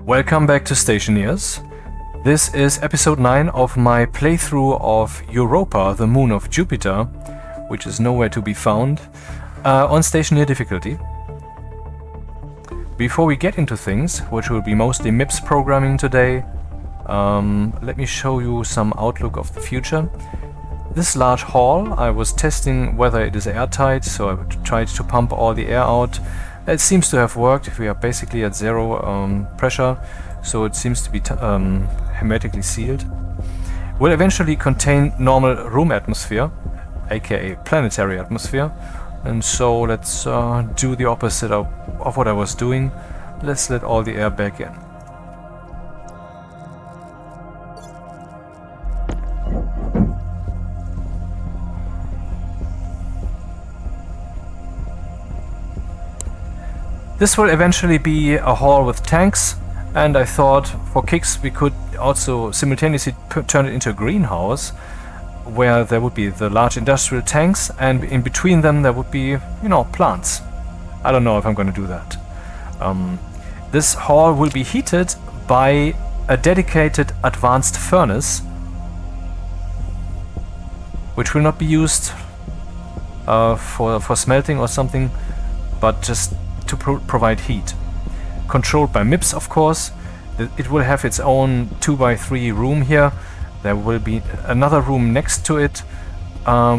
Welcome back to Stationeers. This is episode 9 of my playthrough of Europa, the moon of Jupiter, which is nowhere to be found, on Stationeer difficulty. Before we get into things, which will be mostly MIPS programming today, let me show you some outlook of the future. This large hall, I was testing whether it is airtight, so I tried to pump all the air out. It seems to have worked. We are basically at zero pressure, so it seems to be hermetically sealed. Will eventually contain normal room atmosphere, aka planetary atmosphere, and so let's do the opposite of what I was doing. Let's let all the air back in. This will eventually be a hall with tanks, and I thought for kicks we could also simultaneously turn it into a greenhouse where there would be the large industrial tanks, and in between them there would be, plants. I don't know if I'm going to do that. This hall will be heated by a dedicated advanced furnace, which will not be used for smelting or something, but just to provide heat. Controlled by MIPS, of course. It will have its own 2x3 room here. There will be another room next to it,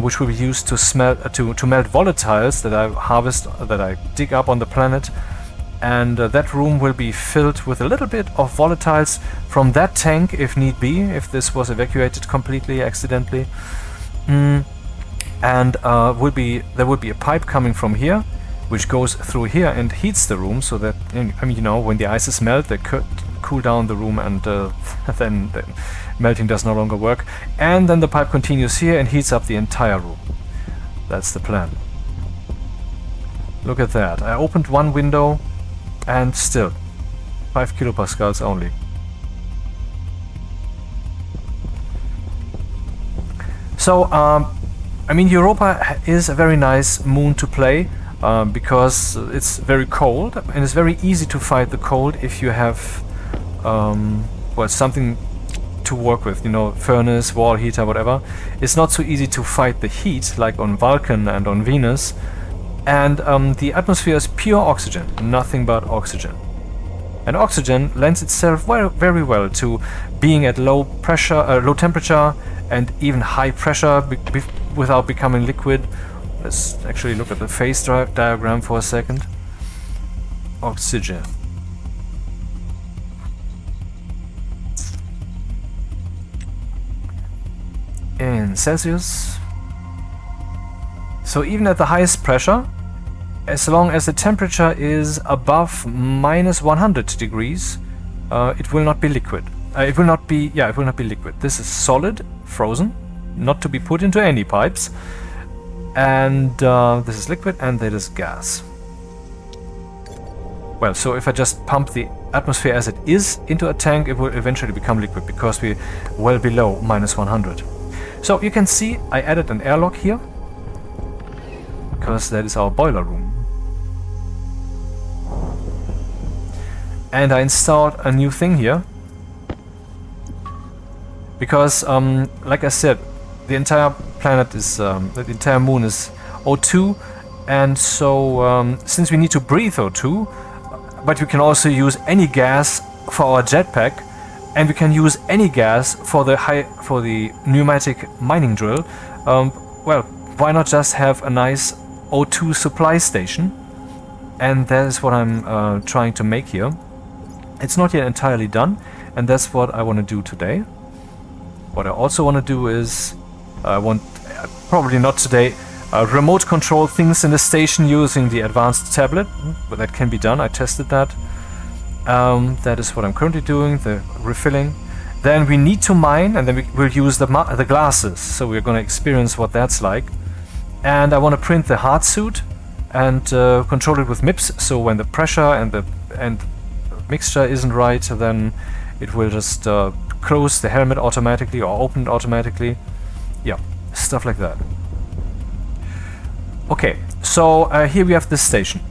which will be used to melt volatiles that I dig up on the planet, and that room will be filled with a little bit of volatiles from that tank if need be, if this was evacuated completely accidentally. And there will be a pipe coming from here, which goes through here and heats the room, so that, when the ices melt, they cool down the room, and then the melting does no longer work. And then the pipe continues here and heats up the entire room. That's the plan. Look at that. I opened one window and still 5 kilopascals only. So, Europa is a very nice moon to play. Because it's very cold, and it's very easy to fight the cold if you have something to work with, furnace, wall heater, whatever. It's not so easy to fight the heat like on Vulcan and on Venus, and the atmosphere is pure oxygen, nothing but oxygen. And oxygen lends itself very well to being at low pressure, low temperature, and even high pressure without becoming liquid. Let's actually look at the phase diagram for a second. Oxygen. In Celsius. So even at the highest pressure, as long as the temperature is above minus 100 degrees, it will not be liquid. It will not be liquid. This is solid, frozen, not to be put into any pipes. And this is liquid, and that is gas. Well, so if I just pump the atmosphere as it is into a tank, it will eventually become liquid, because we're well below minus 100. So you can see I added an airlock here, because that is our boiler room. And I installed a new thing here, because, like I said, the entire planet is, the entire moon is O2, and so since we need to breathe O2, but we can also use any gas for our jetpack, and we can use any gas for the pneumatic mining drill. Well, why not just have a nice O2 supply station? And that is what I'm trying to make here. It's not yet entirely done, and that's what I want to do today. What I also want to do is probably not today, remote control things in the station using the advanced tablet, but that can be done. I tested that. That is what I'm currently doing, the refilling. Then we need to mine, and then we will use the glasses, so we're going to experience what that's like. And I want to print the Hardsuit and control it with MIPS, so when the pressure and the mixture isn't right, then it will just close the helmet automatically or open it automatically. Yeah, stuff like that. Okay, so here we have this station.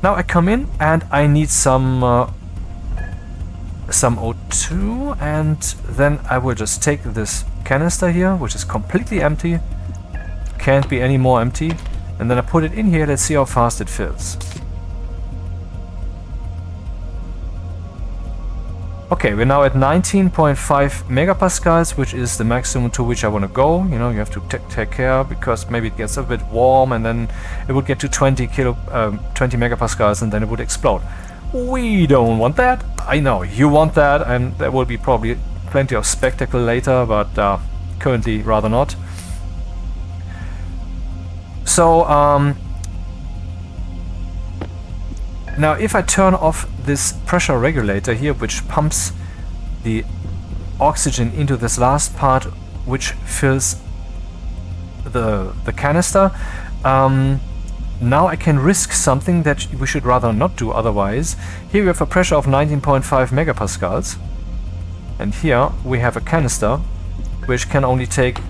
Now I come in and I need some some O2, and then I will just take this canister here, which is completely empty, can't be any more empty, and then I put it in here. Let's see how fast it fills. Okay, we're now at 19.5 megapascals, which is the maximum to which I want to go. You know, you have to take care, because maybe it gets a bit warm and then it would get to 20 megapascals and then it would explode. We don't want that. I know you want that, and there will be probably plenty of spectacle later, but currently rather not. So now if I turn off this pressure regulator here, which pumps the oxygen into this last part, which fills the canister, now I can risk something that we should rather not do otherwise. Here we have a pressure of 19.5 megapascals, and here we have a canister which can only take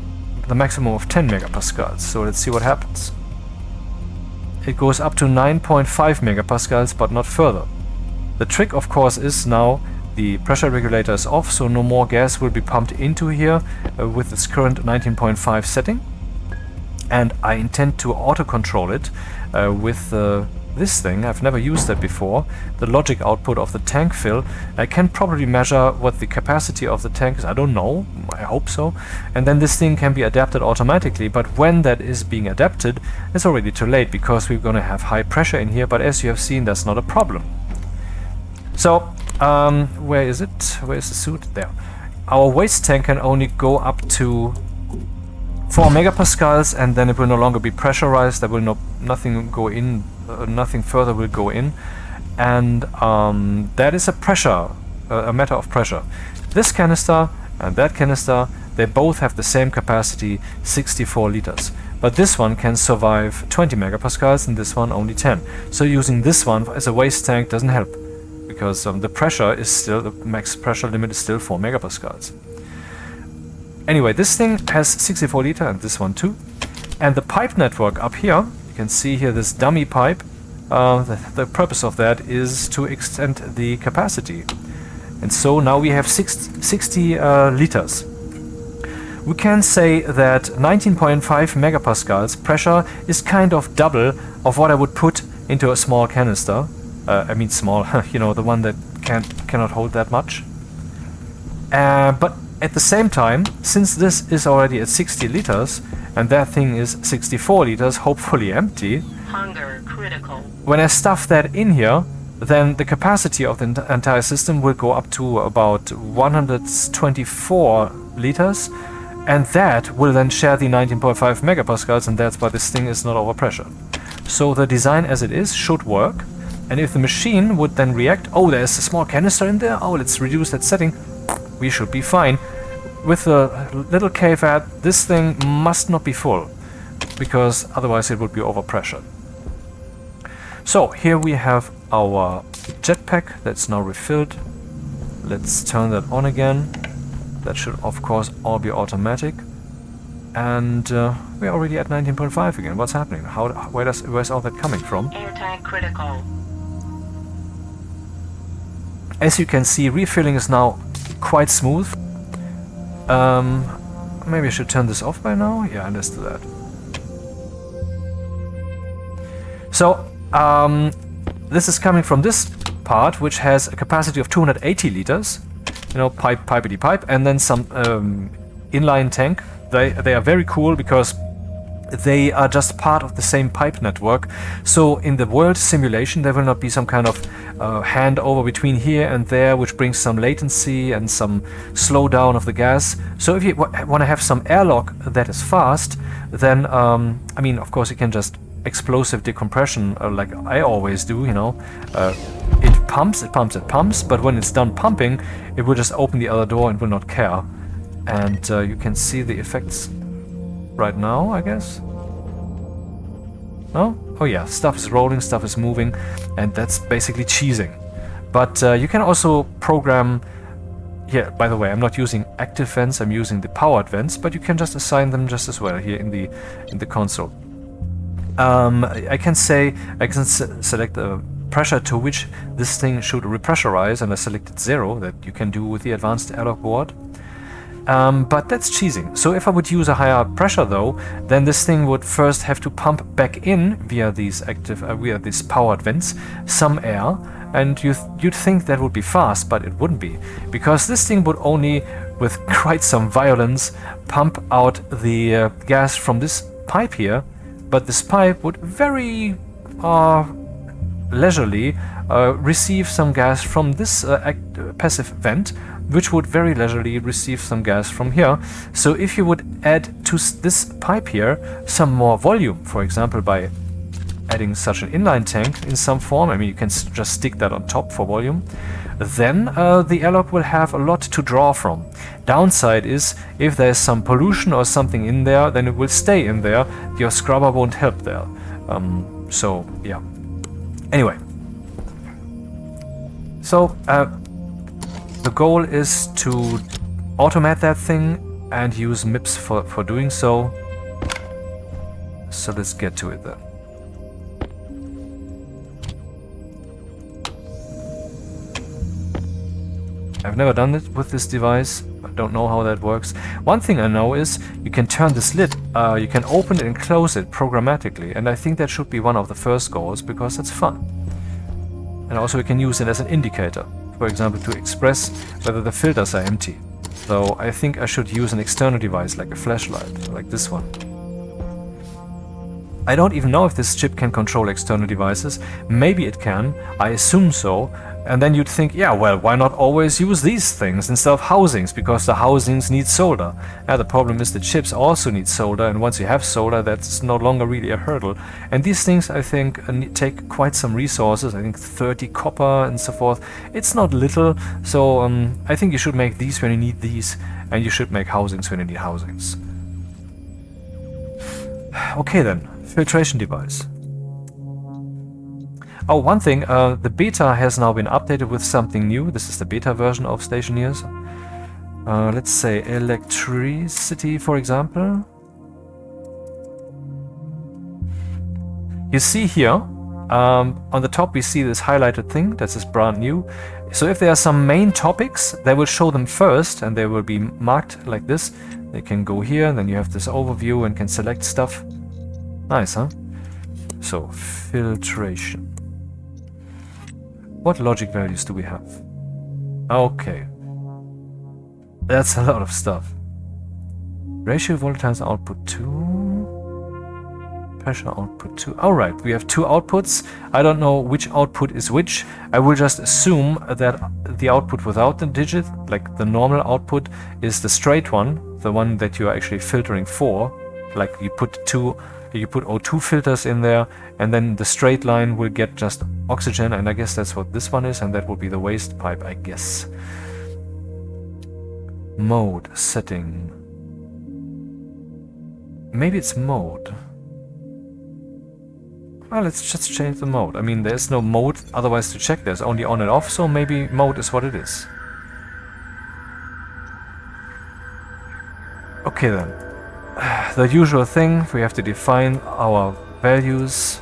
the maximum of 10 megapascals. So let's see what happens. It goes up to 9.5 megapascals, but not further. The trick, of course, is now the pressure regulator is off, so no more gas will be pumped into here with its current 19.5 setting. And I intend to auto-control it with this thing. I've never used that before. The logic output of the tank fill. I can probably measure what the capacity of the tank is. I don't know. I hope so. And then this thing can be adapted automatically. But when that is being adapted, it's already too late, because we're going to have high pressure in here. But as you have seen, that's not a problem. So, where is it? Where is the suit? There. Our waste tank can only go up to 4 megapascals, and then it will no longer be pressurized. There will nothing go in, nothing further will go in, and that is a matter of pressure. This canister and that canister, they both have the same capacity, 64 liters. But this one can survive 20 megapascals and this one only 10. So using this one as a waste tank doesn't help, because the pressure is still, the max pressure limit is still 4 megapascals. Anyway, this thing has 64 liter and this one too. And the pipe network up here, you can see here this dummy pipe. The purpose of that is to extend the capacity. And so now we have 60 liters. We can say that 19.5 megapascals pressure is kind of double of what I would put into a small canister. I mean small, you know, the one that cannot hold that much. But at the same time, since this is already at 60 liters and that thing is 64 liters, hopefully empty, hunger critical. When I stuff that in here, then the capacity of the entire system will go up to about 124 liters, and that will then share the 19.5 megapascals, and that's why this thing is not overpressure. So the design as it is should work, and if the machine would then react, oh, there's a small canister in there, oh, let's reduce that setting, we should be fine. With a little caveat, this thing must not be full, because otherwise it would be overpressured. So here we have our jetpack that's now refilled. Let's turn that on again. That should of course all be automatic. And we're already at 19.5 again. What's happening? Where's all that coming from? Air tank critical. As you can see, refilling is now quite smooth. Maybe I should turn this off by now? Yeah, let's do that. So, this is coming from this part, which has a capacity of 280 liters. You know, pipety pipe, and then some inline tank. They are very cool because they are just part of the same pipe network. So in the world simulation, there will not be some kind of handover between here and there, which brings some latency and some slowdown of the gas. So if you want to have some airlock that is fast, then I mean, of course, you can just explosive decompression like I always do. You know, it pumps, but when it's done pumping, it will just open the other door and will not care. And you can see the effects right now, I guess. No? Oh yeah, stuff is rolling, stuff is moving, and that's basically cheesing. But you can also program... Here, by the way, I'm not using active vents, I'm using the powered vents, but you can just assign them just as well here in the console. I can select a pressure to which this thing should repressurize, and I selected 0, that you can do with the advanced airlock board. But that's cheesing. So if I would use a higher pressure though, then this thing would first have to pump back in via these powered vents some air, and you'd think that would be fast, but it wouldn't be, because this thing would only, with quite some violence, pump out the gas from this pipe here, but this pipe would very leisurely receive some gas from this passive vent, which would very leisurely receive some gas from here. So if you would add to this pipe here some more volume, for example by adding such an inline tank in some form, I mean you can just stick that on top for volume, then the airlock will have a lot to draw from. Downside is, if there's some pollution or something in there, then it will stay in there, your scrubber won't help there. So yeah. Anyway, so the goal is to automate that thing and use MIPS for doing so. So let's get to it then. I've never done it with this device. I don't know how that works. One thing I know is you can turn this lid, you can open it and close it programmatically, and I think that should be one of the first goals because it's fun. And also we can use it as an indicator, for example to express whether the filters are empty. So I think I should use an external device like a flashlight, like this one. I don't even know if this chip can control external devices. Maybe it can, I assume so. And then you'd think, yeah, well, why not always use these things instead of housings, because the housings need solder. Yeah, the problem is the chips also need solder, and once you have solder, that's no longer really a hurdle. And these things, I think, take quite some resources, I think 30 copper and so forth. It's not little, so I think you should make these when you need these, and you should make housings when you need housings. Okay then, filtration device. Oh, one thing, the beta has now been updated with something new. This is the beta version of Stationeers. Let's say electricity, for example. You see here, on the top we see this highlighted thing, that is brand new. So if there are some main topics, they will show them first, and they will be marked like this. They can go here, and then you have this overview and can select stuff. Nice, huh? So, filtration. What logic values do we have? Okay. That's a lot of stuff. Ratio volatiles output 2. Pressure output 2. Alright, we have 2 outputs. I don't know which output is which. I will just assume that the output without the digit, like the normal output, is the straight one. The one that you are actually filtering for. Like you put O2 filters in there, and then the straight line will get just oxygen, and I guess that's what this one is, and that will be the waste pipe, I guess. Mode setting. Maybe it's mode. Well, let's just change the mode. I mean, there's no mode otherwise to check. There's only on and off, so maybe mode is what it is. Okay then. The usual thing, we have to define our values.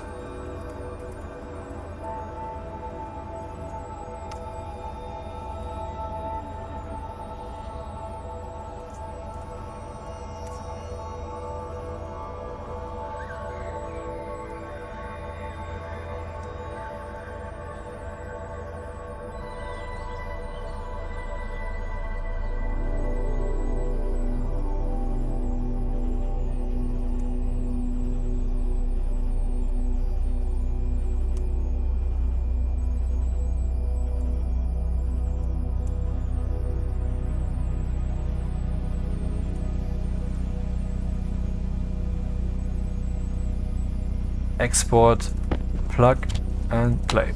Export, plug and play.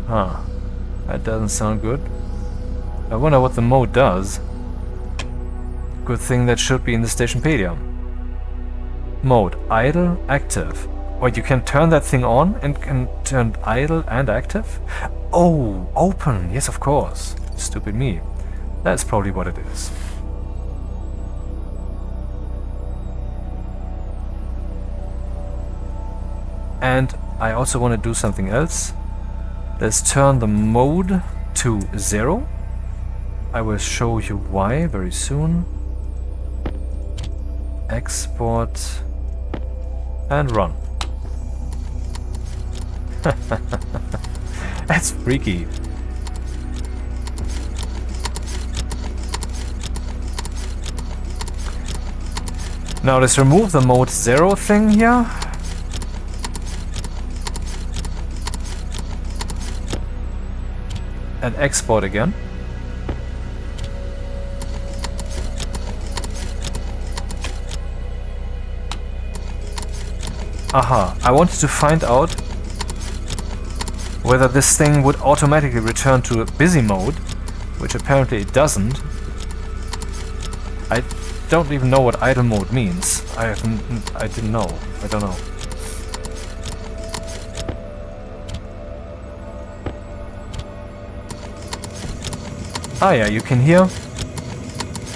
Huh, that doesn't sound good. I wonder what the mode does. Good thing that should be in the Stationpedia. Mode, idle, active. Wait, you can turn that thing on and can turn idle and active? Oh, open, yes of course. Stupid me. That's probably what it is. And I also want to do something else. Let's turn the mode to 0. I will show you why very soon. Export and run. That's freaky. Now let's remove the mode 0 thing here. And export again. Aha, I wanted to find out whether this thing would automatically return to a busy mode, which apparently it doesn't. I don't even know what idle mode means. I didn't know. I don't know. Ah yeah, you can hear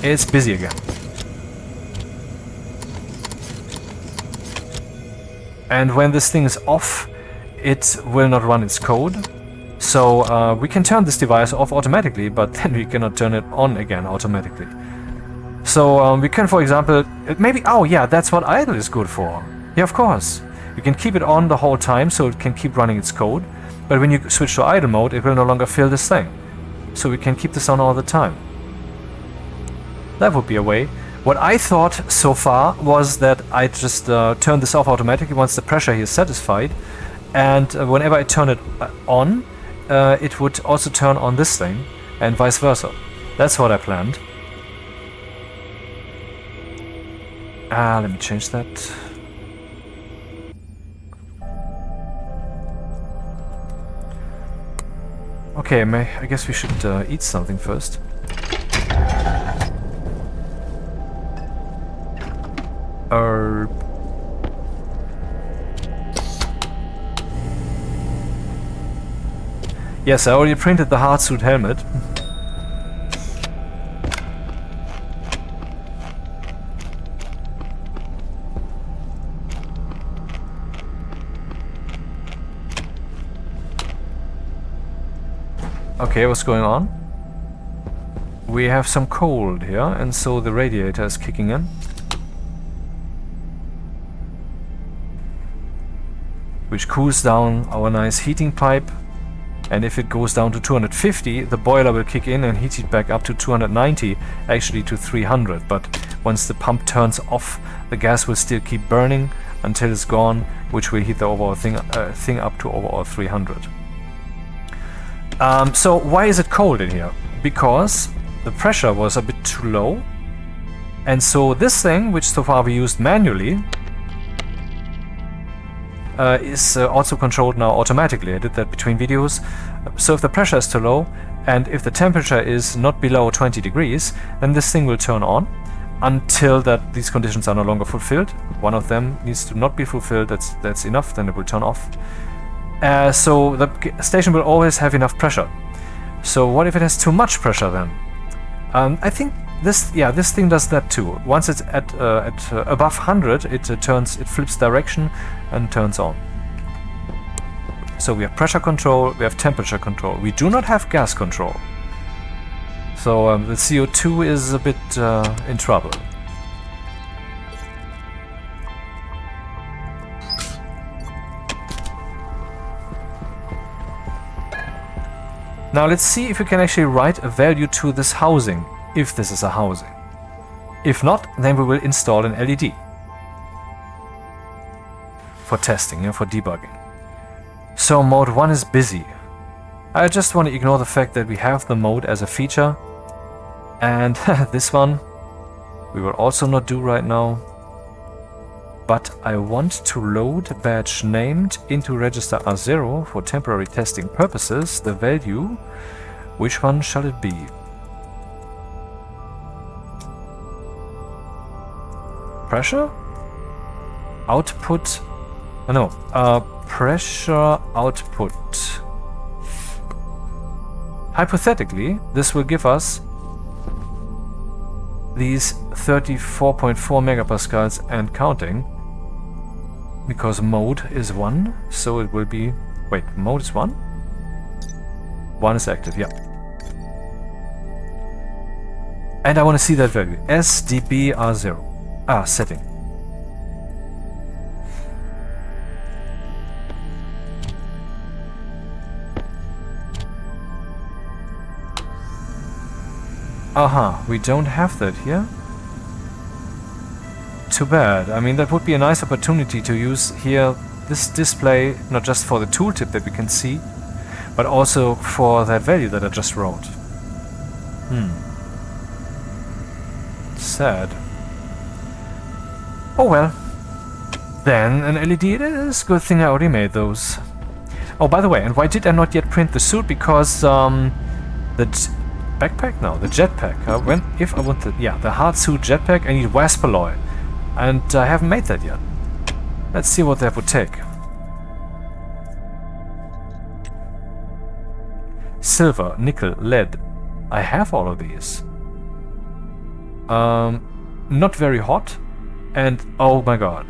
it's busy again. And when this thing is off, it will not run its code. So we can turn this device off automatically, but then we cannot turn it on again automatically. So we can, for example, maybe, oh yeah, that's what idle is good for. Yeah, of course. You can keep it on the whole time so it can keep running its code. But when you switch to idle mode, it will no longer fill this thing. So we can keep this on all the time. That would be a way. What I thought so far was that I just turn this off automatically once the pressure here is satisfied. And whenever I turn it on, it would also turn on this thing and vice versa. That's what I planned. Let me change that. Okay, I guess we should eat something first. Yes, I already printed the Hardsuit helmet. Okay, what's going on? We have some cold here, and so the radiator is kicking in. Which cools down our nice heating pipe. And if it goes down to 250, the boiler will kick in and heat it back up to 290, actually to 300. But once the pump turns off, the gas will still keep burning until it's gone, which will heat the overall thing up to overall 300. So why is it cold in here? Because the pressure was a bit too low. And so this thing, which so far we used manually, is also controlled now automatically. I did that between videos. So if the pressure is too low and if the temperature is not below 20 degrees, then this thing will turn on until that these conditions are no longer fulfilled. One of them needs to not be fulfilled. That's enough. Then it will turn off. So the station will always have enough pressure. So what if it has too much pressure then? I think this thing does that too. Once it's at above 100, it flips direction and turns on. So we have pressure control, we have temperature control. We do not have gas control. So the CO2 is a bit in trouble. Now let's see if we can actually write a value to this housing, if this is a housing. If not, then we will install an LED. For testing, for debugging. So mode 1 is busy. I just want to ignore the fact that we have the mode as a feature. And this one we will also not do right now. But I want to load badge named into register R0 for temporary testing purposes. The value, which one shall it be? Pressure? Output? No, pressure output. Hypothetically, this will give us these 34.4 megapascals and counting. because mode is 1, so it will be... Wait, mode is 1? 1 is active, yeah. And I want to see that value. SDBR0. Ah, setting. Aha, we don't have that here. Too bad. I mean, that would be a nice opportunity to use here this display, not just for the tooltip that we can see, but also for that value that I just wrote. Sad. Oh well. Then an LED it is. Good thing I already made those. Oh, by the way, and why did I not yet print the suit? Because backpack? No, the jetpack. If I want the Hardsuit jetpack, I need Waspaloy. And I haven't made that yet. Let's see what that would take. Silver, nickel, lead. I have all of these. Not very hot. And oh my god.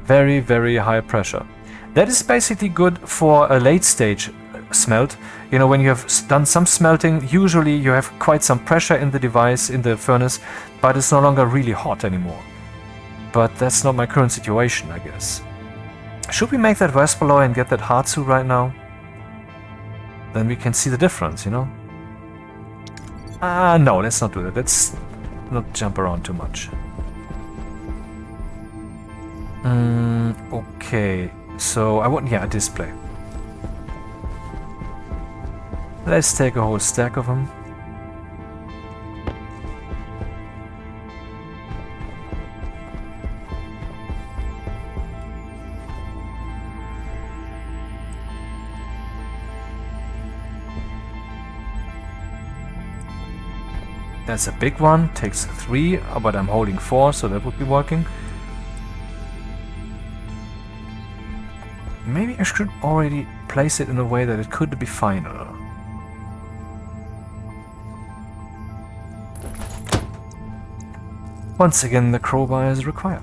Very, very high pressure. That is basically good for a late stage smelt. You know, when you have done some smelting, usually you have quite some pressure in the device, in the furnace, but it's no longer really hot anymore. But that's not my current situation, I guess. Should we make that Waspaloy and get that Hardsuit right now? Then we can see the difference, you know? No, let's not do that. Let's not jump around too much. Okay, so I want, a display. Let's take a whole stack of them. That's a big one, takes 3, but I'm holding 4, so that would be working. Maybe I should already place it in a way that it could be final. Once again, the crowbar is required.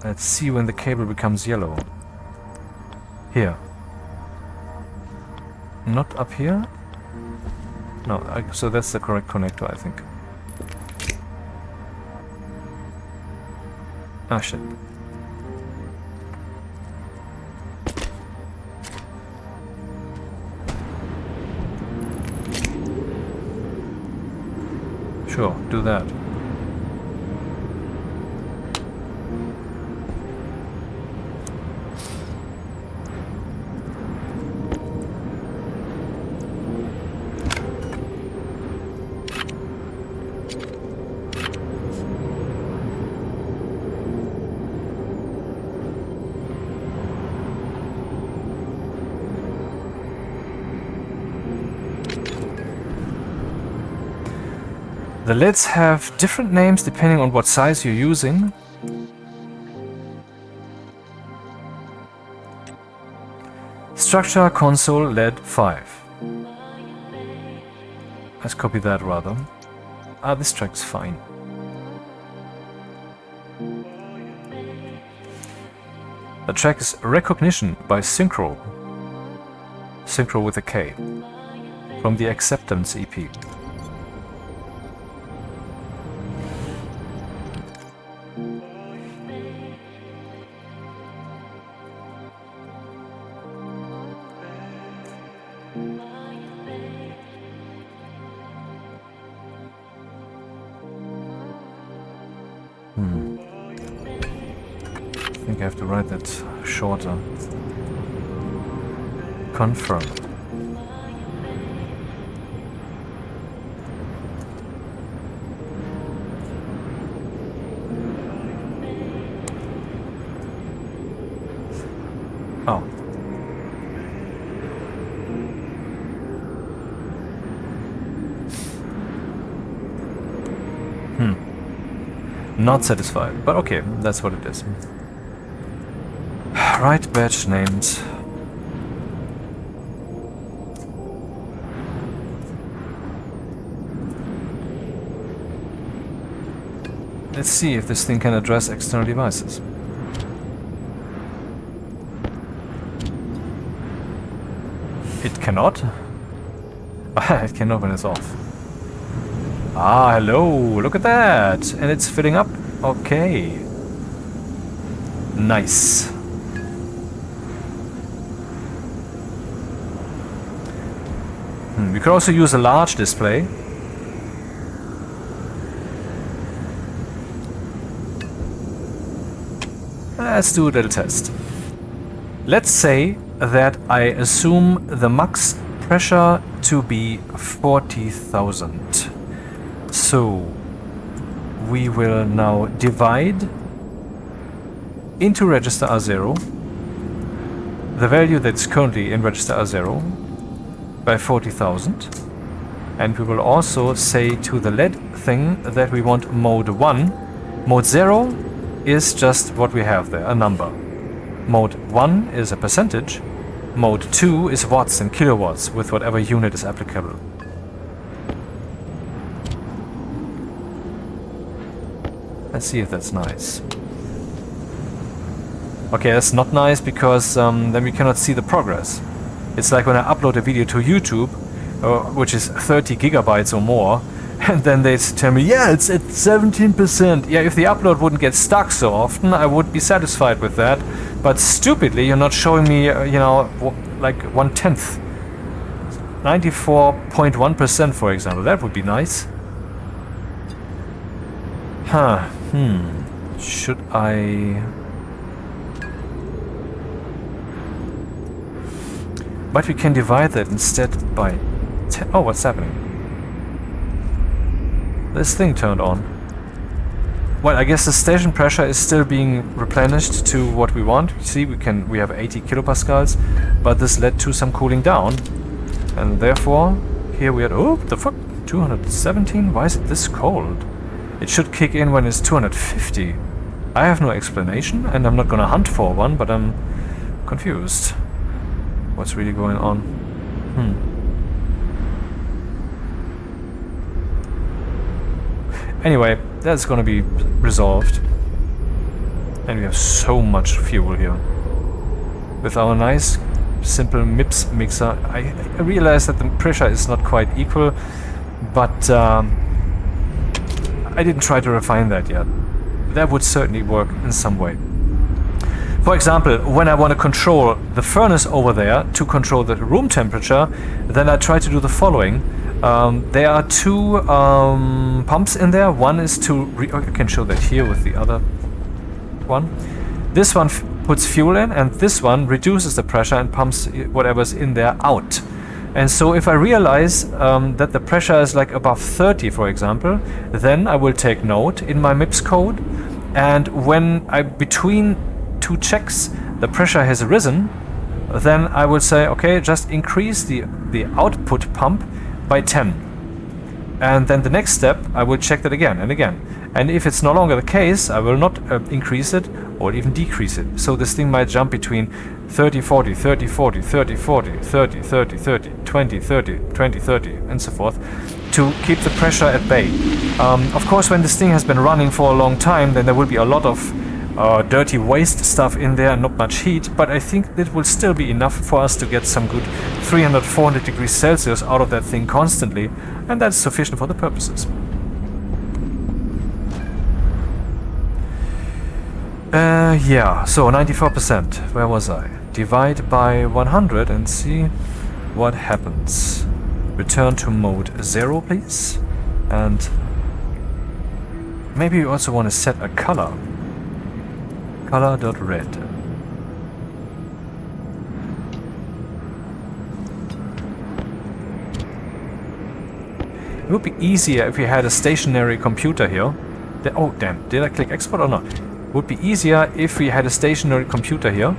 Let's see when the cable becomes yellow. Here. Not up here? No, so that's the correct connector, I think. Ah, shit. Sure, do that. The lids have different names depending on what size you're using. Structure console LED 5. Let's copy that rather. This track's fine. The track is Recognition by Synchro. Synchro with a K. From the Acceptance EP. I think I have to write that shorter. Confirm. Oh. Not satisfied, but okay, that's what it is. Right batch named. Let's see if this thing can address external devices. It cannot? It cannot when it's off. Ah, hello, look at that! And it's filling up. Okay. Nice. We could also use a large display. Let's do a little test. Let's say that I assume the max pressure to be 40,000. So we will now divide into register R0 the value that's currently in register R0 by 40,000, and we will also say to the LED thing that we want mode 1. Mode 0 is just what we have there, a number. Mode 1 is a percentage. Mode 2 is watts and kilowatts with whatever unit is applicable. Let's see if that's nice. Okay, that's not nice because then we cannot see the progress. It's like when I upload a video to YouTube, which is 30 gigabytes or more, and then they tell me, yeah, it's at 17%. Yeah, if the upload wouldn't get stuck so often, I would be satisfied with that. But stupidly, you're not showing me, you know, like 1/10. 94.1%, for example. That would be nice. Huh. Should I... But we can divide that instead by 10. Oh, what's happening? This thing turned on. Well, I guess the station pressure is still being replenished to what we want. You see, we have 80 kilopascals, but this led to some cooling down, and therefore here we had, oh, the fuck, 217. Why is it this cold? It should kick in when it's 250. I have no explanation, and I'm not gonna hunt for one, but I'm confused. What's really going on? Anyway, that's gonna be resolved. And we have so much fuel here. With our nice, simple MIPS mixer, I realize that the pressure is not quite equal, but I didn't try to refine that yet. That would certainly work in some way. For example, when I want to control the furnace over there to control the room temperature, then I try to do the following. There are two pumps in there. One is to... I can show that here with the other one. This one puts fuel in, and this one reduces the pressure and pumps whatever's in there out. And so if I realize that the pressure is like above 30, for example, then I will take note in my MIPS code. And when between two checks the pressure has risen, then I will say, okay, just increase the output pump by 10. And then the next step, I will check that again and again. And if it's no longer the case, I will not increase it or even decrease it. So this thing might jump between 30, 40, 30, 40, 30, 40, 30, 30, 30, 20, 30, 20, 30, and so forth, to keep the pressure at bay. Of course, when this thing has been running for a long time, then there will be a lot of dirty waste stuff in there and not much heat, but I think it will still be enough for us to get some good 300, 400 degrees Celsius out of that thing constantly, and that's sufficient for the purposes. Yeah, so 94%. Where was I? Divide by 100 and see what happens. Return to mode 0, please. And maybe you also want to set a color. Color.red. It would be easier if we had a stationary computer here. Oh, damn. Did I click export or not? It would be easier if we had a stationary computer here.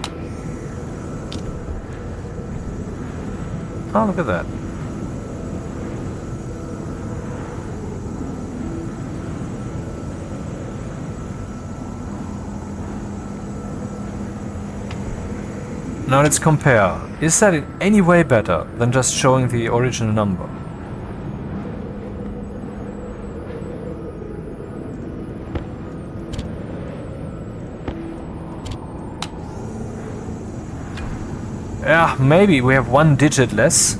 Oh, look at that. Now let's compare. Is that in any way better than just showing the original number? Yeah, maybe we have 1 digit less.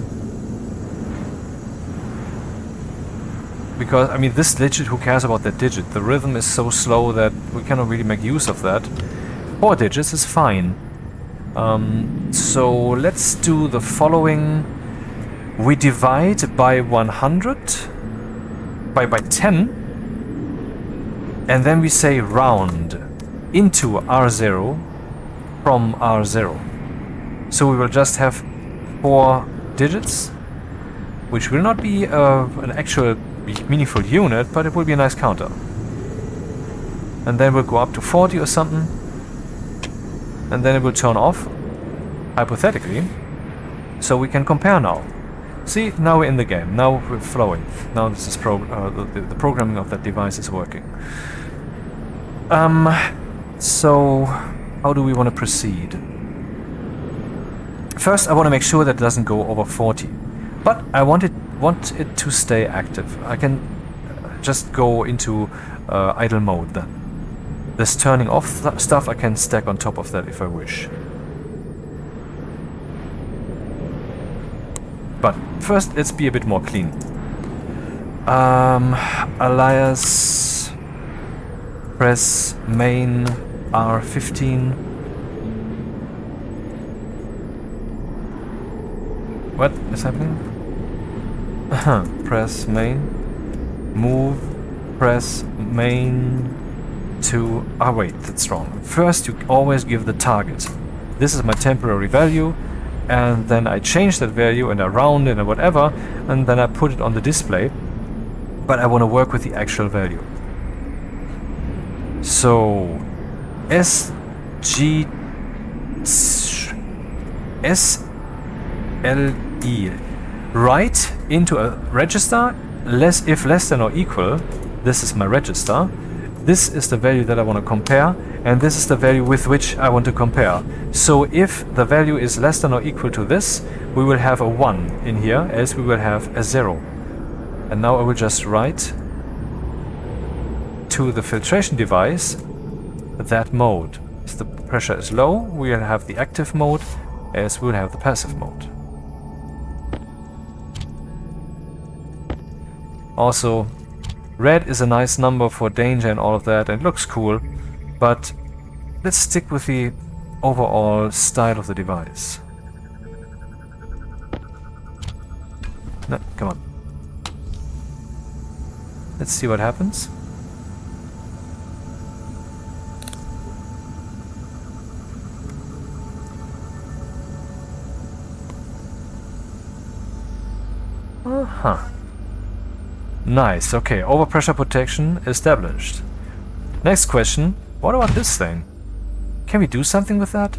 Because, I mean, this digit, who cares about that digit? The rhythm is so slow that we cannot really make use of that. 4 digits is fine. So let's do the following. We divide by 100, by 10, and then we say round into R0 from R0. So we will just have 4 digits, which will not be an actual meaningful unit, but it will be a nice counter. And then we'll go up to 40 or something, and then it will turn off, hypothetically, so we can compare now. See, now we're in the game, now we're flowing, now this is the programming of that device is working. So how do we want to proceed? First, I want to make sure that it doesn't go over 40, but I want it to stay active. I can just go into idle mode then. This turning off stuff I can stack on top of that if I wish. But first, let's be a bit more clean. Alias, press main R15. What is happening? Press main, move, press main to... Ah wait, that's wrong. First you always give the target. This is my temporary value, and then I change that value and I round it or whatever, and then I put it on the display, but I want to work with the actual value. So SLE, write into a register if less than or equal. This is my register. This is the value that I want to compare, and this is the value with which I want to compare. So if the value is less than or equal to this, we will have a 1 in here, else we will have a 0. And now I will just write to the filtration device that mode. If the pressure is low, we will have the active mode, else we will have the passive mode. Also, red is a nice number for danger and all of that, and it looks cool, but let's stick with the overall style of the device. No, come on. Let's see what happens. Uh-huh. Nice, okay, overpressure protection established. Next question, what about this thing? Can we do something with that?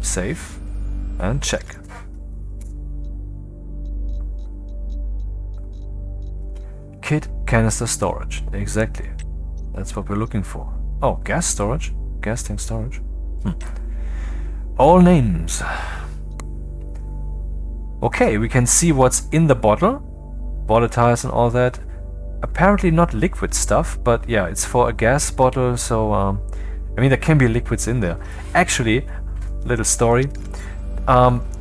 Save and check. Kit canister storage, exactly. That's what we're looking for. Oh, gas storage? Gas tank storage? All names. Okay, we can see what's in the bottle. Volatiles and all that. Apparently not liquid stuff, but yeah, it's for a gas bottle, so I mean there can be liquids in there. Actually, little story.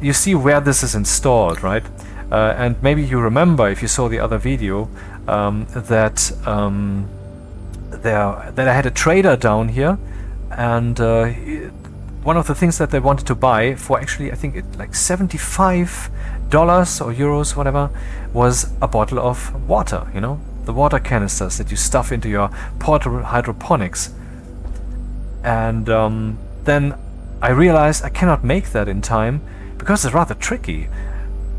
You see where this is installed, right? And maybe you remember, if you saw the other video, that I had a trader down here, and one of the things that they wanted to buy for actually, I think it like $75 or euros, whatever, was a bottle of water, you know, the water canisters that you stuff into your portable hydroponics. And then I realized I cannot make that in time because it's rather tricky.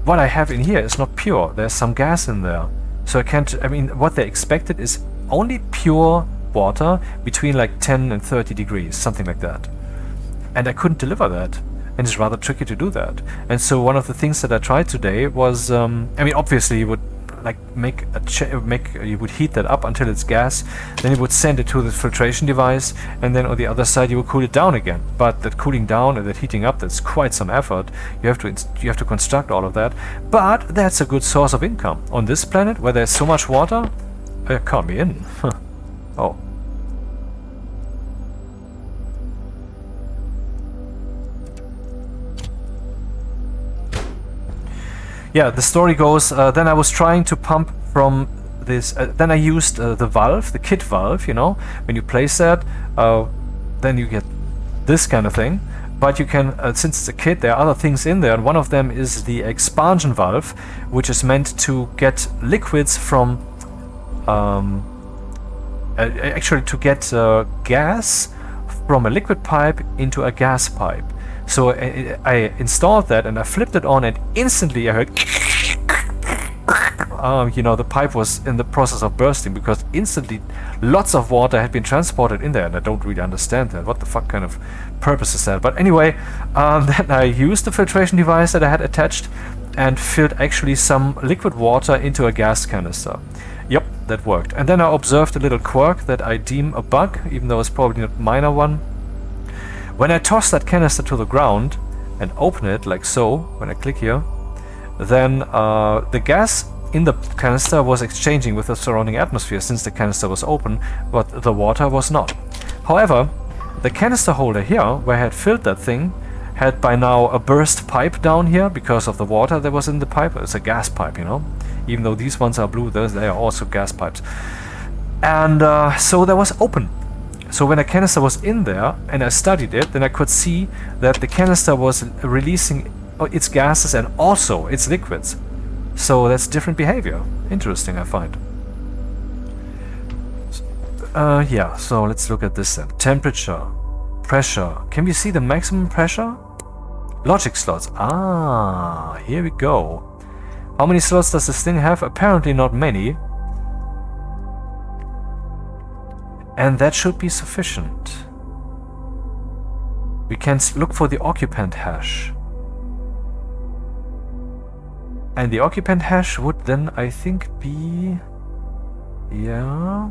What I have in here is not pure. There's some gas in there, so I can't. I mean, what they expected is only pure water between like 10 and 30 degrees, something like that. And I couldn't deliver that, and it's rather tricky to do that. And so one of the things that I tried today was, I mean, obviously you would like you would heat that up until it's gas, then you would send it to the filtration device, and then on the other side you would cool it down again. But that cooling down and that heating up, that's quite some effort. You have to construct all of that, but that's a good source of income on this planet where there's so much water. Count me in. Oh. Yeah, the story goes, then I was trying to pump from this, then I used the valve, the kit valve, you know, when you place that, then you get this kind of thing. But you can, since it's a kit, there are other things in there, and one of them is the expansion valve, which is meant to get liquids from, actually to get gas from a liquid pipe into a gas pipe. So I installed that and I flipped it on, and instantly I heard you know, the pipe was in the process of bursting, because instantly lots of water had been transported in there, and I don't really understand that. What the fuck kind of purpose is that? But anyway, then I used the filtration device that I had attached and filled actually some liquid water into a gas canister. Yep, that worked. And then I observed a little quirk that I deem a bug, even though it's probably not a minor one. When I toss that canister to the ground and open it like so, when I click here, then the gas in the canister was exchanging with the surrounding atmosphere since the canister was open, but the water was not. However, the canister holder here, where I had filled that thing, had by now a burst pipe down here because of the water that was in the pipe. It's a gas pipe, you know. Even though these ones are blue, they are also gas pipes. And so that was open. So when a canister was in there and I studied it, then I could see that the canister was releasing its gases and also its liquids. So that's different behavior. Interesting, I find. Yeah, so let's look at this then. Temperature, pressure. Can we see the maximum pressure? Logic slots. Ah, here we go. How many slots does this thing have? Apparently not many. And that should be sufficient. We can look for the occupant hash. And the occupant hash would then, I think, be... Yeah...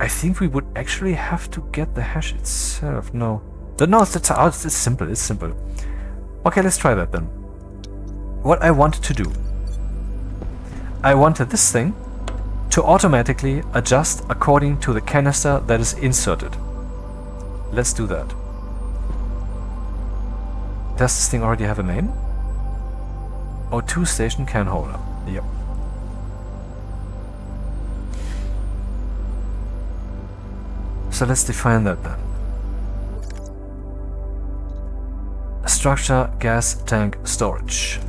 I think we would actually have to get the hash itself. No. No, it's simple, it's simple. Okay, let's try that then. What I want to do. I wanted this thing to automatically adjust according to the canister that is inserted. Let's do that. Does this thing already have a name? O2 station can holder. Yep. So let's define that then. Structure gas tank storage.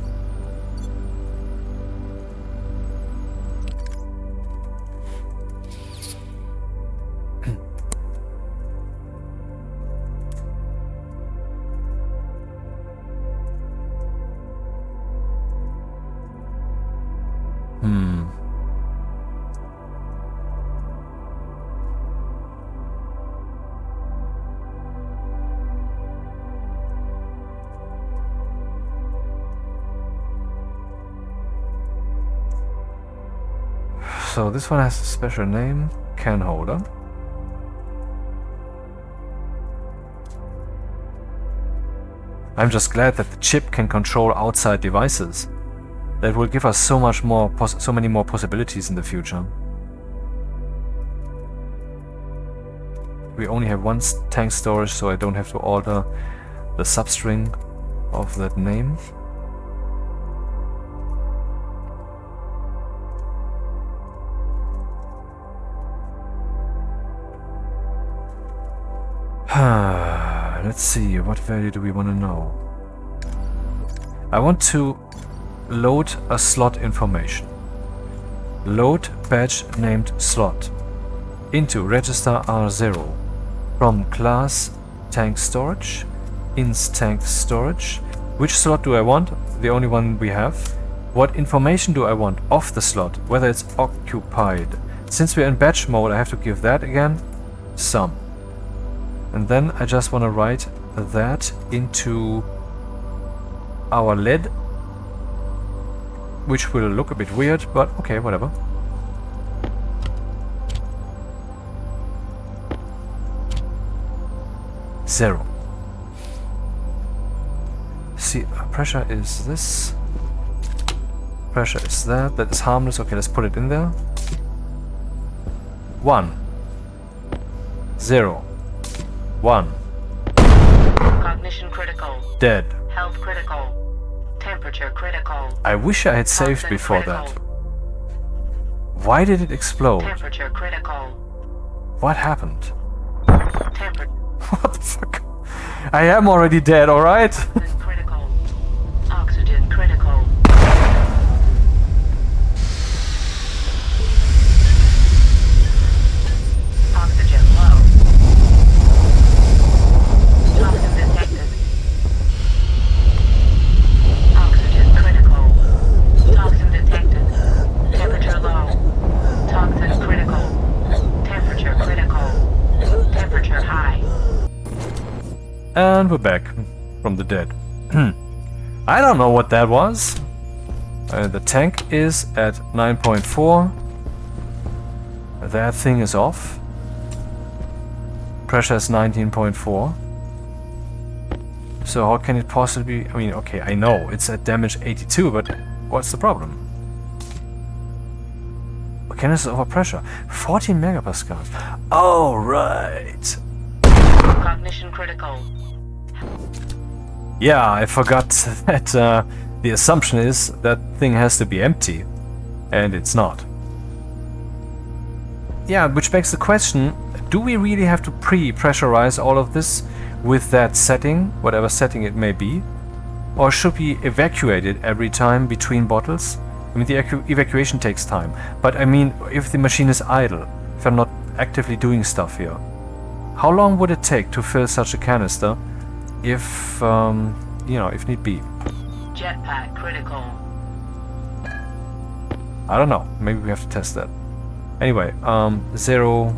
So this one has a special name, can holder. I'm just glad that the chip can control outside devices. That will give us so much more, so many more possibilities in the future. We only have one tank storage, so I don't have to alter the substring of that name. Let's see, what value do we want to know? I want to load a slot information. Load badge named slot into register R0 from class tank storage, inst tank storage. Which slot do I want? The only one we have. What information do I want of the slot? Whether it's occupied. Since we're in batch mode, I have to give that again. Some. And then I just want to write that into our LED which will look a bit weird, but okay, whatever. Zero. See, pressure is this. Pressure is that. That is harmless. Okay, let's put it in there. 1. 0. 1. Cognition critical. Dead. Health critical. Temperature critical. I wish I had saved Toxin before critical. that. Why did it explode? Temperature critical. What happened? Temperature What the fuck? I am already dead, alright? critical. Oxygen critical. Oxygen low. Toxin detected. Oxygen critical. Toxin detected. Temperature low. Toxin critical. Temperature critical. Temperature high. And we're back from the dead. I don't know what that was. The tank is at 9.4. That thing is off. Pressure is 19.4. So how can it possibly... I mean, okay, I know it's at damage 82, but what's the problem? Canister over pressure. 14 megapascals. Oh, right. Cognition critical. Yeah, I forgot that the assumption is that thing has to be empty, and it's not. Yeah, which begs the question, do we really have to pre-pressurize all of this with that setting, whatever setting it may be? Or should we evacuate it every time between bottles? I mean, the evacuation takes time, but I mean, if the machine is idle, if I'm not actively doing stuff here, how long would it take to fill such a canister if, you know, if need be? Jetpack critical. I don't know, maybe we have to test that. Anyway, 0,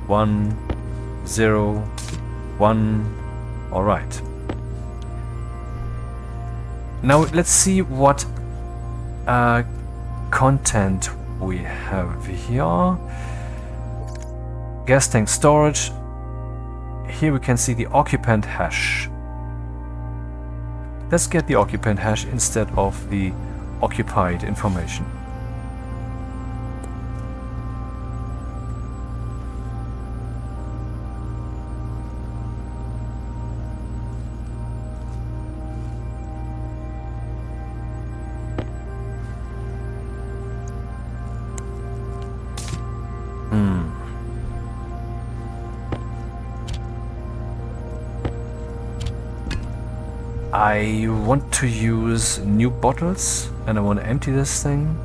1, 0, 1, alright. Now let's see what content we have here. Gas tank storage. Here we can see the occupant hash. Let's get the occupant hash instead of the occupied information. I want to use new bottles and I want to empty this thing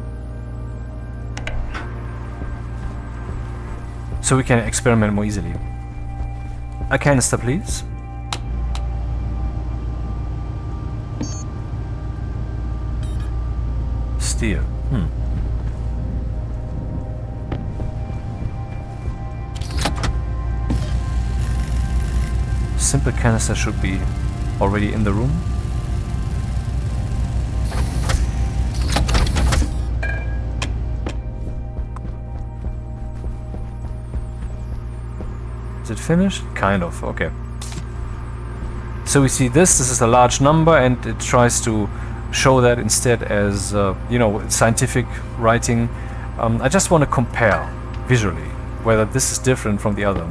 so we can experiment more easily. A canister, please. Steel. Simple canister should be already in the room. Is it finished? Kind of, okay. So we see this is a large number and it tries to show that instead as, you know, scientific writing. I just want to compare visually whether this is different from the other.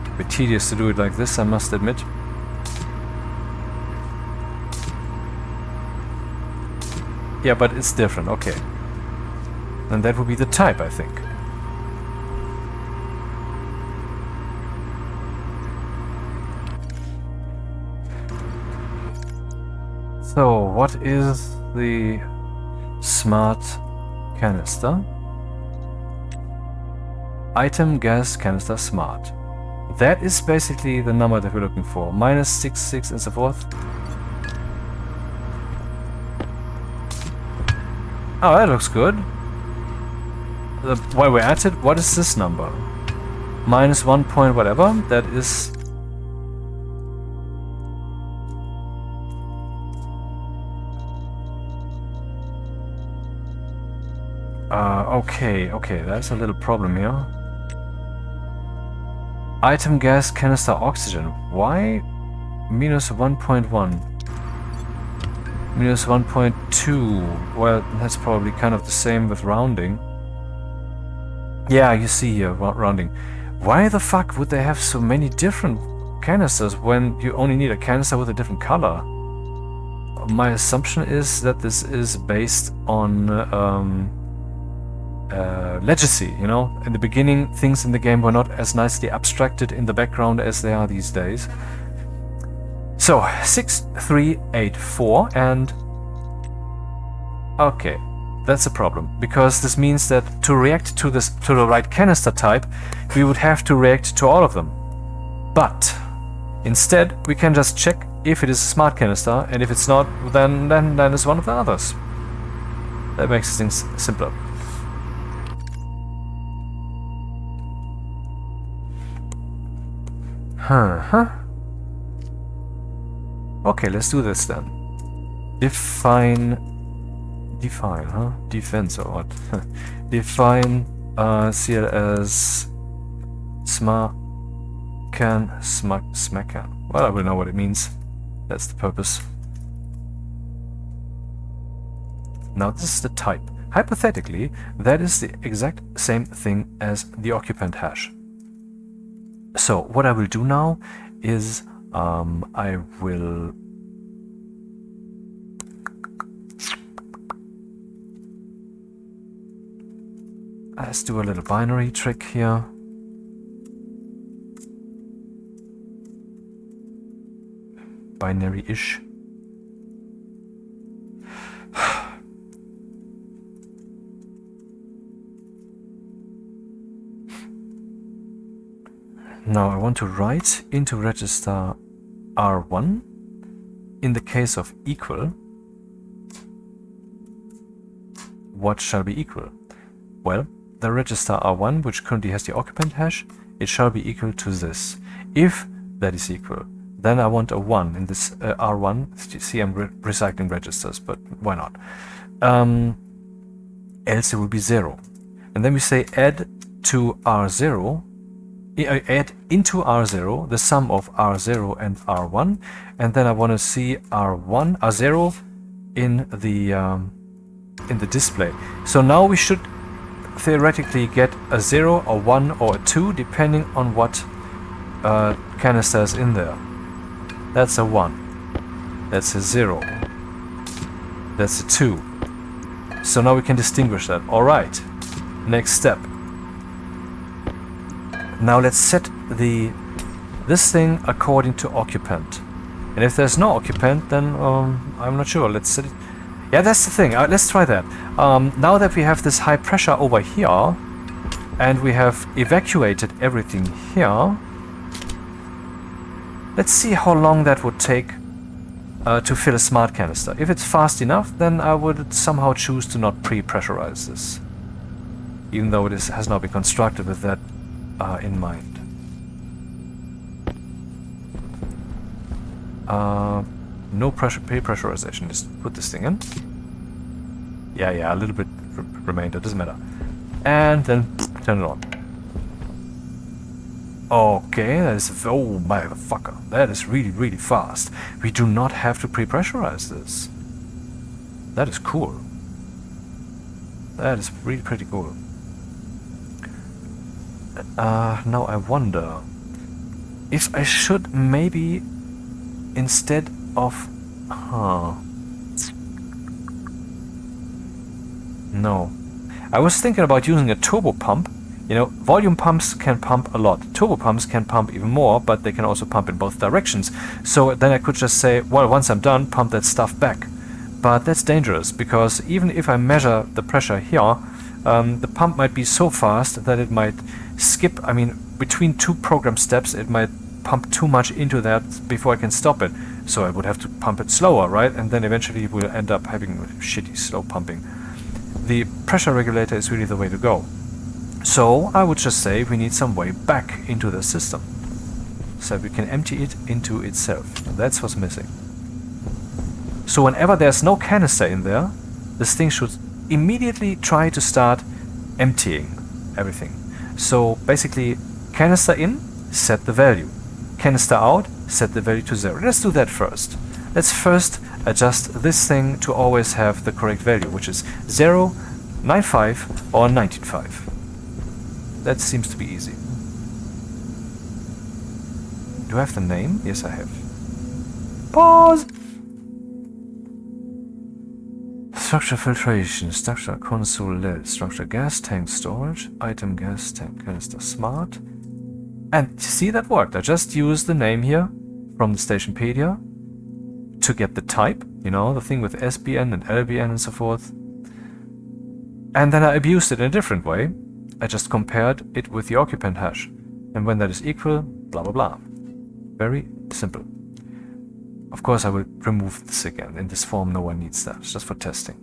A bit tedious to do it like this, I must admit. Yeah, but it's different, okay. And that would be the type, I think. So, what is the smart canister? Item gas canister smart. That is basically the number that we're looking for. -66 and so forth. Oh, that looks good. While we're at it, what is this number? minus 1 point whatever, that is... okay, that's a little problem here. Item gas canister oxygen. Why? Minus 1.1. Minus 1.2. Well, that's probably kind of the same with rounding. Yeah, you see here, rounding. Why the fuck would they have so many different canisters when you only need a canister with a different color? My assumption is that this is based on legacy, you know? In the beginning, things in the game were not as nicely abstracted in the background as they are these days. So, 6384 and... Okay, that's a problem, because this means that to react to this, to the right canister type, we would have to react to all of them. But instead, we can just check if it is a smart canister, and if it's not, then it's one of the others. That makes things simpler. Okay, let's do this then. Define, huh? Defense or what? Define CL as smacan. Well, I will know what it means. That's the purpose. Now this is the type. Hypothetically, that is the exact same thing as the occupant hash. So what I will do now is I will let's do a little binary trick here. Binary-ish. Now I want to write into register R1 in the case of equal. What shall be equal? Well, the register R1, which currently has the occupant hash, it shall be equal to this. If that is equal, then I want a 1 in this R1. See, I'm recycling registers, but why not? Else it will be 0. And then we say add to R0, add into R0 the sum of R0 and R1, and then I want to see R0 in the display. So now we should theoretically get a 0, a 1, or a 2, depending on what canister is in there. That's a 1. That's a 0. That's a 2. So now we can distinguish that. Alright. Next step. Now let's set this thing according to occupant. And if there's no occupant, then I'm not sure. Let's set it. Yeah, that's the thing. Let's try that. Now that we have this high pressure over here, and we have evacuated everything here, let's see how long that would take to fill a smart canister. If it's fast enough, then I would somehow choose to not pre-pressurize this, even though it has now been constructed with that in mind. No pre-pressurization. Just put this thing in. Yeah, a little bit remainder, doesn't matter. And then turn it on. Okay, that is... oh, motherfucker. That is really, really fast. We do not have to pre-pressurize this. That is cool. That is really pretty cool. Now I wonder if I should maybe instead of... No. I was thinking about using a turbo pump. You know, volume pumps can pump a lot. Turbo pumps can pump even more, but they can also pump in both directions. So then I could just say, well, once I'm done, pump that stuff back. But that's dangerous, because even if I measure the pressure here, the pump might be so fast that it might skip, I mean, between two program steps, it might pump too much into that before I can stop it. So I would have to pump it slower, right? And then eventually we'll end up having shitty slow pumping. The pressure regulator is really the way to go. So I would just say we need some way back into the system, so we can empty it into itself. That's what's missing. So whenever there's no canister in there, this thing should immediately try to start emptying everything. So basically, canister in, set the value. Canister out, set the value to 0. Let's do that first. Let's first adjust this thing to always have the correct value, which is 0, 95 or 195. That seems to be easy. Do I have the name? Yes, I have. Pause! Structure filtration, structure console LED, structure gas tank storage, item gas tank canister smart. And you see, that worked. I just used the name here from the Stationpedia to get the type, you know, the thing with SBN and LBN and so forth. And then I abused it in a different way. I just compared it with the occupant hash. And when that is equal, blah blah blah. Very simple. Of course, I will remove this again. In this form, no one needs that. It's just for testing.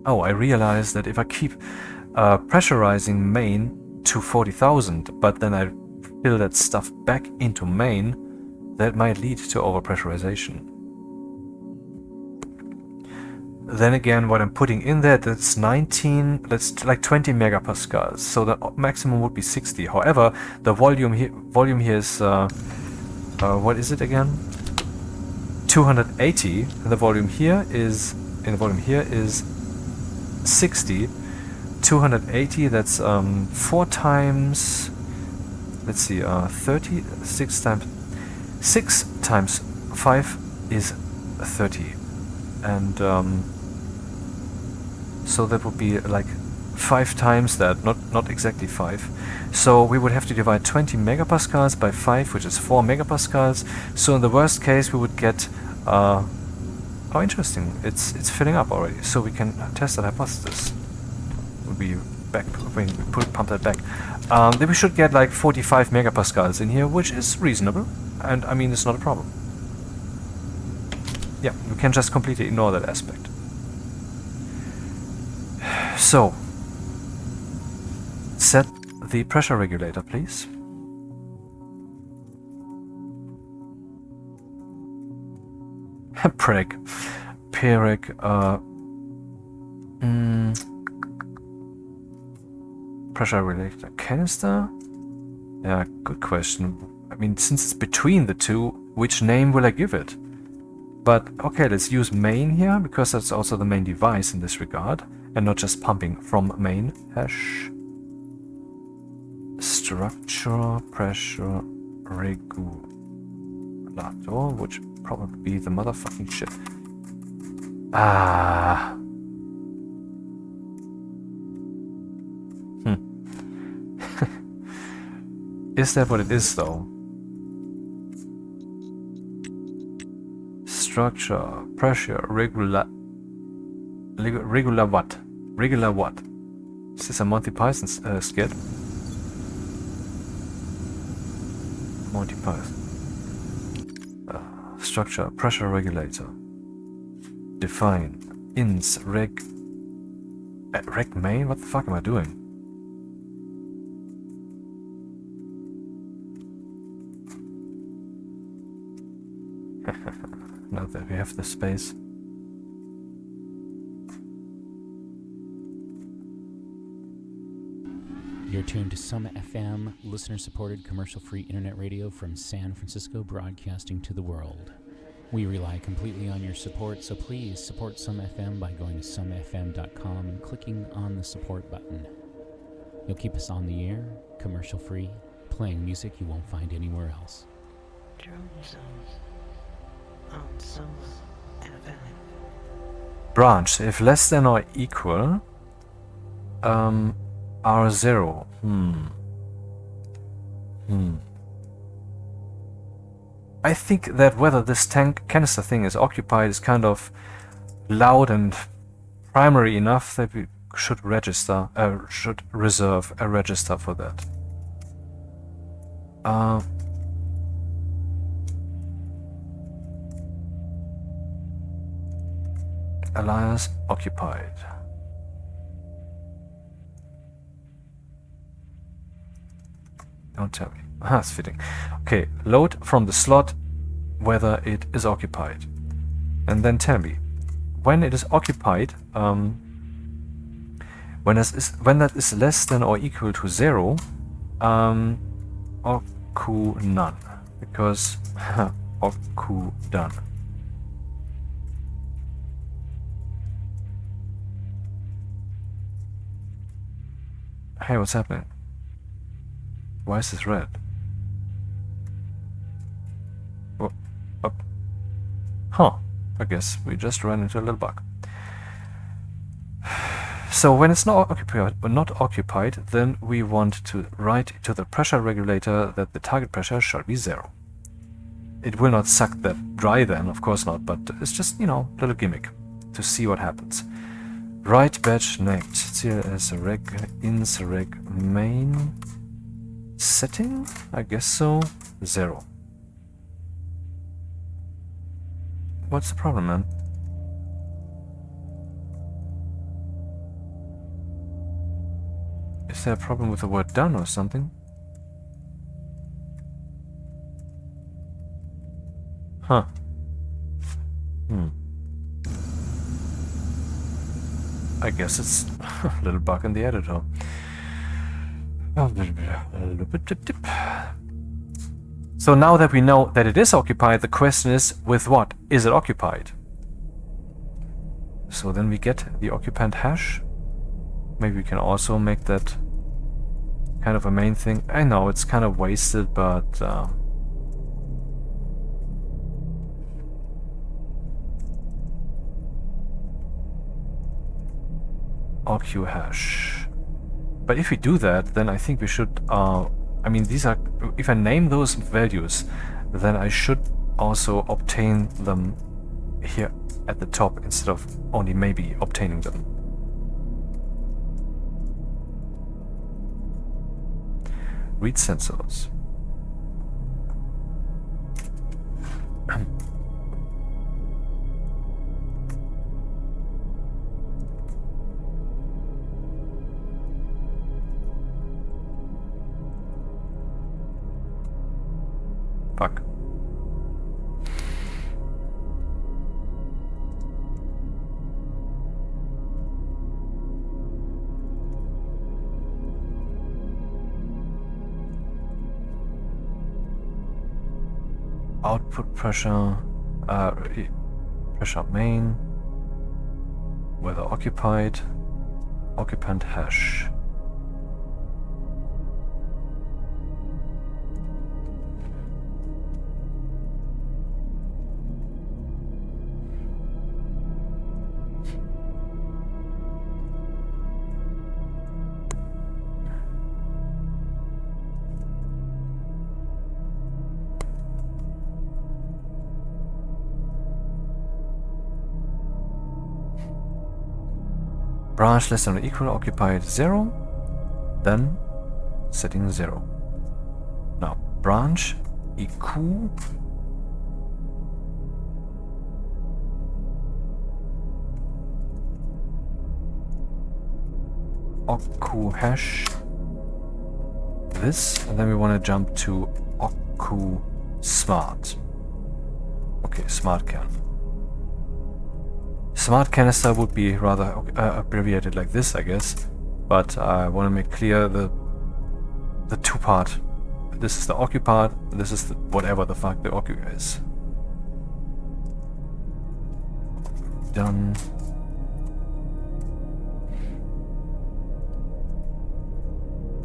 Oh, I realized that if I keep pressurizing main to 40,000, but then I fill that stuff back into main, that might lead to overpressurization. Then again, what I'm putting in there, that's 19, that's like 20 megapascals, so the maximum would be 60. However, the volume here is, what is it again? 280, and the volume here is, 60. 280, that's 4 times, let's see, 30, 6 times 5 is 30. And so that would be like 5 times that, not exactly 5. So we would have to divide 20 megapascals by 5, which is 4 megapascals. So in the worst case, we would get, oh interesting, it's filling up already. So we can test that hypothesis. We'll be back when we pump that back. Then we should get like 45 megapascals in here, which is reasonable. And I mean, it's not a problem. Yeah, we can just completely ignore that aspect. So, set the pressure regulator, please. Preg. Pressure regulator canister? Yeah, good question. I mean, since it's between the two, which name will I give it? But okay, let's use main here, because that's also the main device in this regard, and not just pumping from main hash. Structure pressure regulator, which probably be the motherfucking shit. Ah. Is that what it is, though? Structure, pressure, regular what? Regular what? Is this a Monty Python skit? Monty Python. Structure, pressure regulator. Define. Ins, reg main? What the fuck am I doing? Now that we have the space. You're tuned to Some FM, listener-supported commercial-free internet radio from San Francisco, broadcasting to the world. We rely completely on your support, so please support Some FM by going to somefm.com and clicking on the support button. You'll keep us on the air, commercial-free, playing music you won't find anywhere else. Drone zones on Some FM. Branch, if less than or equal, R0. I think that whether this tank canister thing is occupied is kind of loud and primary enough that we should reserve a register for that. Alias occupied. Don't tell me. Ah, it's fitting. Okay, load from the slot whether it is occupied. And then tell me, when it is occupied, when that is less than or equal to 0, occu none. Because occu done. Hey, what's happening? Why is this red? Oh, up. Huh. I guess we just ran into a little bug. So when it's not occupied, then we want to write to the pressure regulator that the target pressure shall be 0. It will not suck that dry then, of course not, but it's just, you know, little gimmick to see what happens. Write batch named CLS reg ins reg main setting, I guess so, 0. What's the problem, man? Is there a problem with the word done or something? Huh. I guess it's a little bug in the editor. So now that we know that it is occupied, the question is, with what is it occupied? So then we get the occupant hash. Maybe we can also make that kind of a main thing. I know it's kind of wasted, but occu hash. But if we do that, then I think we should, I mean, these are, if I name those values, then I should also obtain them here at the top instead of only maybe obtaining them. Read sensors. Fuck. Output pressure, pressure main, weather occupied, occupant hash. Branch less than or equal occupied 0, then setting 0. Now branch EQ occu hash this, and then we want to jump to occu smart. Okay, smart can. Smart canister would be rather abbreviated like this, I guess, but I want to make clear the two part. This is the occu part, this is the whatever the fuck the occu is. Done.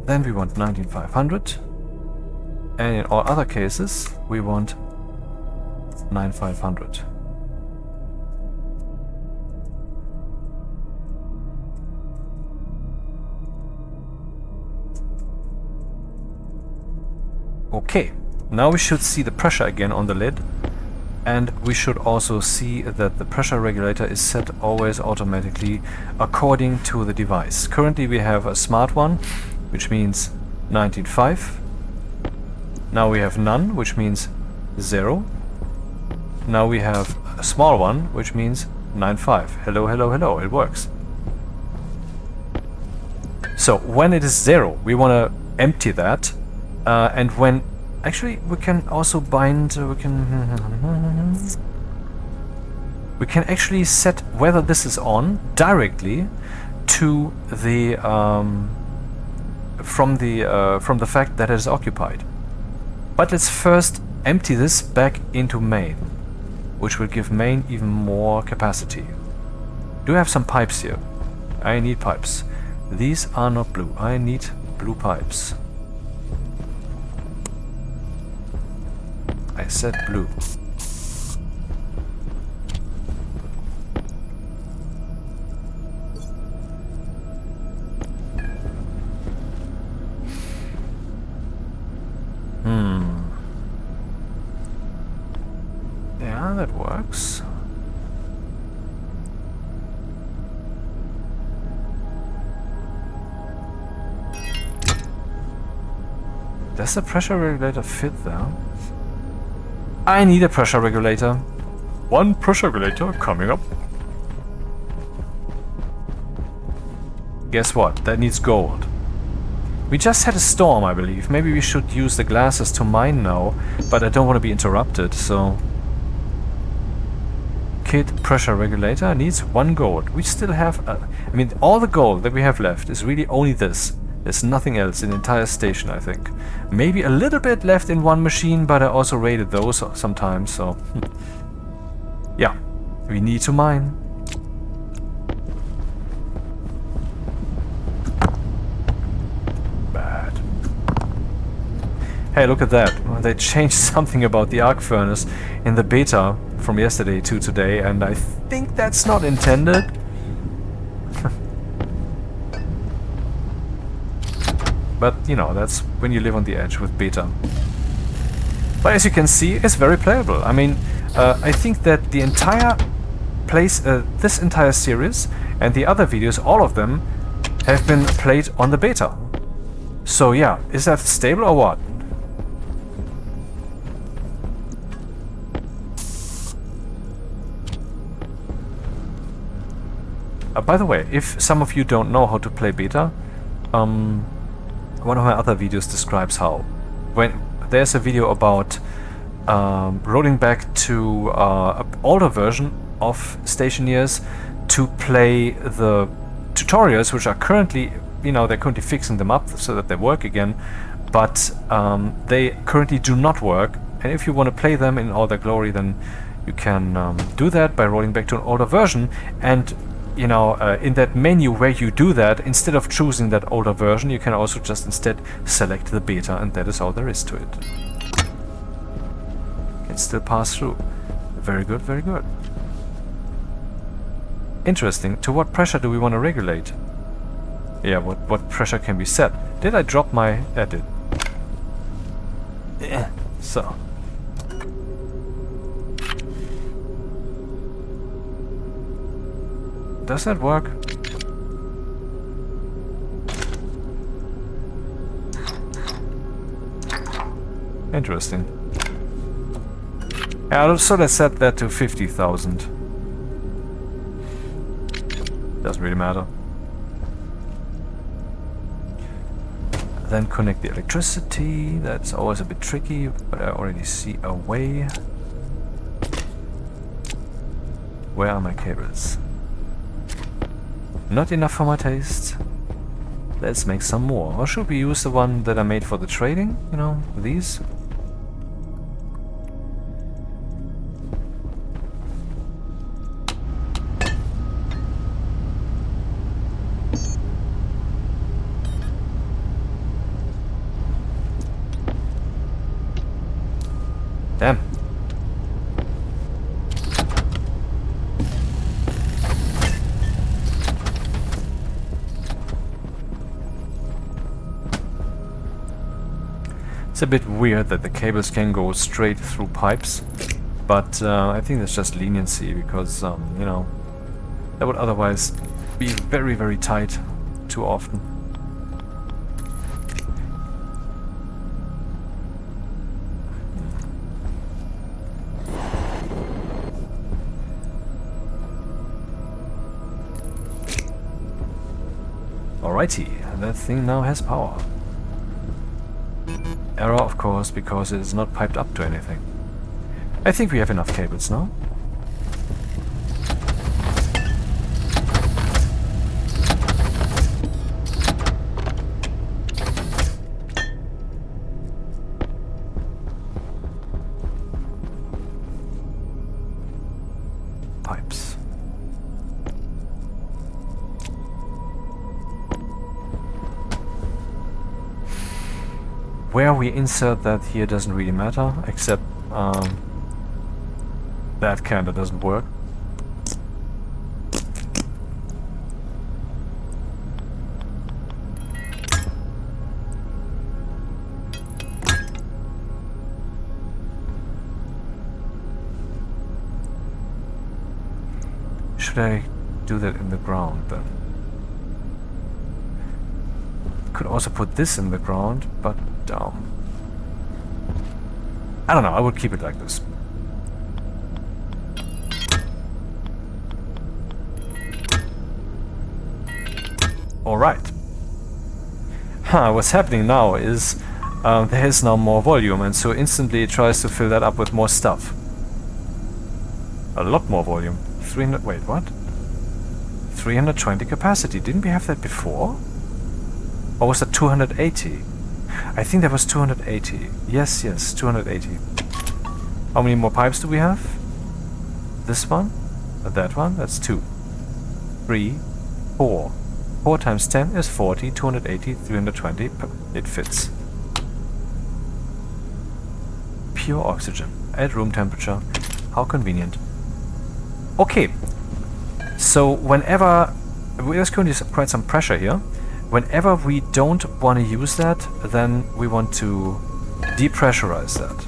Then we want 19500, and in all other cases we want 9500. Okay, now we should see the pressure again on the lid, and we should also see that the pressure regulator is set always automatically according to the device. Currently we have a smart one, which means 19.5, Now we have none, which means 0. Now we have a small one, which means 9.5. Hello, hello, hello. It works. So when it is 0, we want to empty that. And when... Actually, we can also bind... We can actually set whether this is on directly to the... from the fact that it is occupied. But let's first empty this back into main, which will give main even more capacity. Do I have some pipes here? I need pipes. These are not blue. I need blue pipes. I said blue. Yeah, that works. Does the pressure regulator fit there? I need a pressure regulator. One pressure regulator coming up. Guess what? That needs gold. We just had a storm, I believe. Maybe we should use the glasses to mine now, but I don't want to be interrupted, so... Kit pressure regulator needs 1 gold. We still have... I mean, all the gold that we have left is really only this. There's nothing else in the entire station, I think. Maybe a little bit left in one machine, but I also raided those sometimes, so... yeah, we need to mine. Bad. Hey, look at that. Well, they changed something about the arc furnace in the beta from yesterday to today, and I think that's not intended. But, you know, that's when you live on the edge with beta. But as you can see, it's very playable. I mean, I think that the entire place, this entire series and the other videos, all of them, have been played on the beta. So yeah, is that stable or what? By the way, if some of you don't know how to play beta, one of my other videos describes how. When there's a video about rolling back to an older version of Stationeers to play the tutorials, which are currently, you know, they're currently fixing them up so that they work again, but they currently do not work. And if you want to play them in all their glory, then you can do that by rolling back to an older version. And you know, in that menu where you do that, instead of choosing that older version, you can also just instead select the beta, and that is all there is to it. Can still pass through. Very good, very good. Interesting. To what pressure do we want to regulate? Yeah, what pressure can be set? Did I drop my... I did. Yeah, so... Does that work? Interesting. Yeah, so let's set that to 50,000. Doesn't really matter. Then connect the electricity. That's always a bit tricky, but I already see a way. Where are my cables? Not enough for my taste. Let's make some more. Or should we use the one that I made for the trading? You know, these? Damn. It's a bit weird that the cables can go straight through pipes, but I think that's just leniency because, you know, that would otherwise be very, very tight too often. Alrighty, that thing now has power. Error, of course, because it is not piped up to anything. I think we have enough cables now. Pipes. Where we insert that here doesn't really matter, except that kinda doesn't work. Should I do that in the ground then? Could also put this in the ground, but I don't know, I would keep it like this. Alright. What's happening now is there is now more volume, and so instantly it tries to fill that up with more stuff. A lot more volume. 300, wait, what? 320 capacity. Didn't we have that before? Or was that 280? I think that was 280. Yes, 280. How many more pipes do we have? This one? That one? That's 2. 3. 4. 4 times 10 is 40. 280, 320. It fits. Pure oxygen at room temperature. How convenient. Okay. So whenever... There's going to be quite some pressure here. Whenever we don't want to use that, then we want to depressurize that.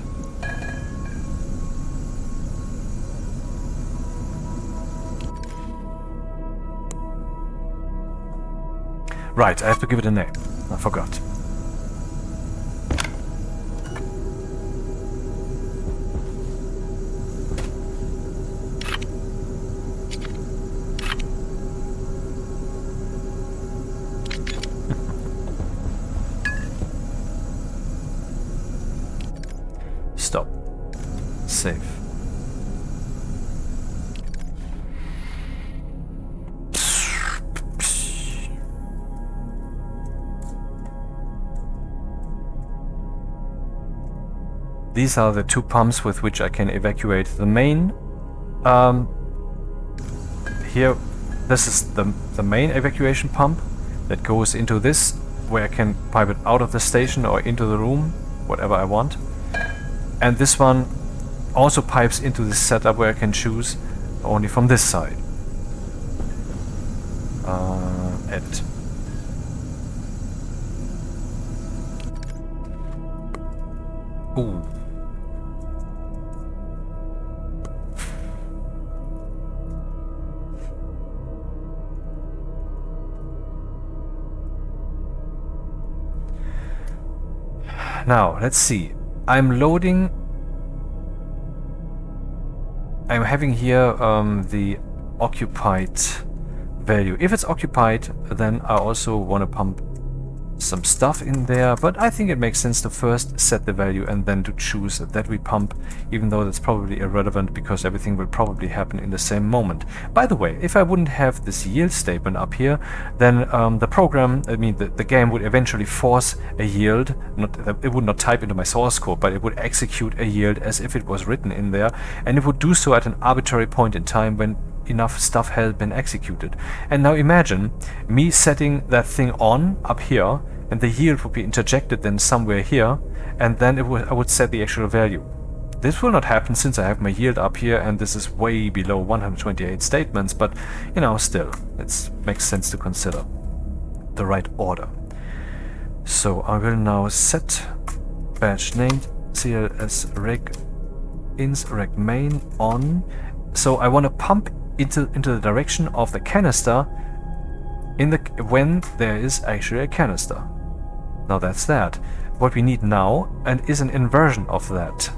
Right, I have to give it a name. I forgot. Stop. Save. These are the 2 pumps with which I can evacuate the main. Here, this is the main evacuation pump that goes into this, where I can pipe it out of the station or into the room, whatever I want. And this one also pipes into this setup where I can choose only from this side. Edit. Ooh. Now, let's see. I'm having here the occupied value. If it's occupied, then I also want to pump some stuff in there, but I think it makes sense to first set the value and then to choose that we pump, even though that's probably irrelevant because everything will probably happen in the same moment. By the way, if I wouldn't have this yield statement up here, then the program, the game would eventually force a yield. It would not type into my source code, but it would execute a yield as if it was written in there, and it would do so at an arbitrary point in time when enough stuff has been executed. And now imagine me setting that thing on up here, and the yield would be interjected then somewhere here, and then I would set the actual value. This will not happen since I have my yield up here, and this is way below 128 statements, but you know, still, it makes sense to consider the right order. So I will now set batch named CLS reg ins reg main on. So I want to pump into the direction of the canister when there is actually a canister. Now that's that. What we need now is an inversion of that.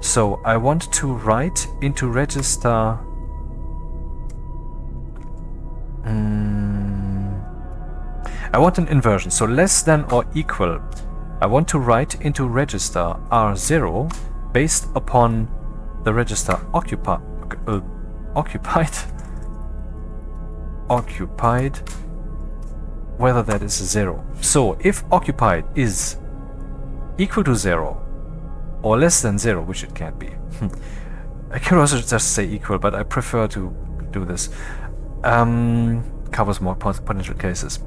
So I want to write into register I want an inversion, so less than or equal. I want to write into register R0 based upon the register occupied, whether that is 0. So if occupied is equal to 0 or less than 0, which it can't be. I could also just say equal, but I prefer to do this. Covers more potential cases.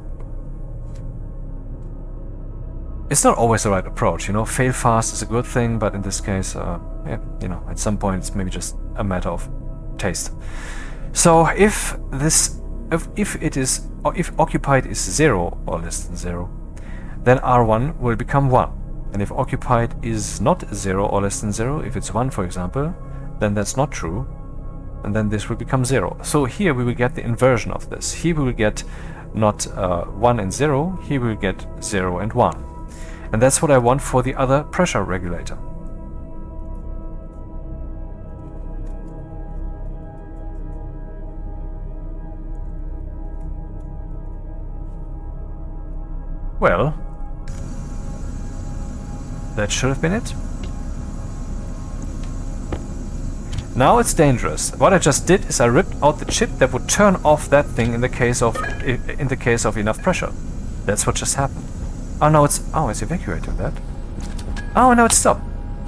It's not always the right approach, you know. Fail fast is a good thing, but in this case, yeah, you know, at some point it's maybe just a matter of taste. So if occupied is 0 or less than 0, then R1 will become 1. And if occupied is not 0 or less than 0, if it's 1 for example, then that's not true, and then this will become 0. So here we will get the inversion of this. Here we will get not 1 and 0, here we will get 0 and 1. And that's what I want for the other pressure regulator. Well, that should have been it. Now it's dangerous. What I just did is I ripped out the chip that would turn off that thing in the case of enough pressure. That's what just happened. Oh no, it's evacuating that. Oh no, it stopped.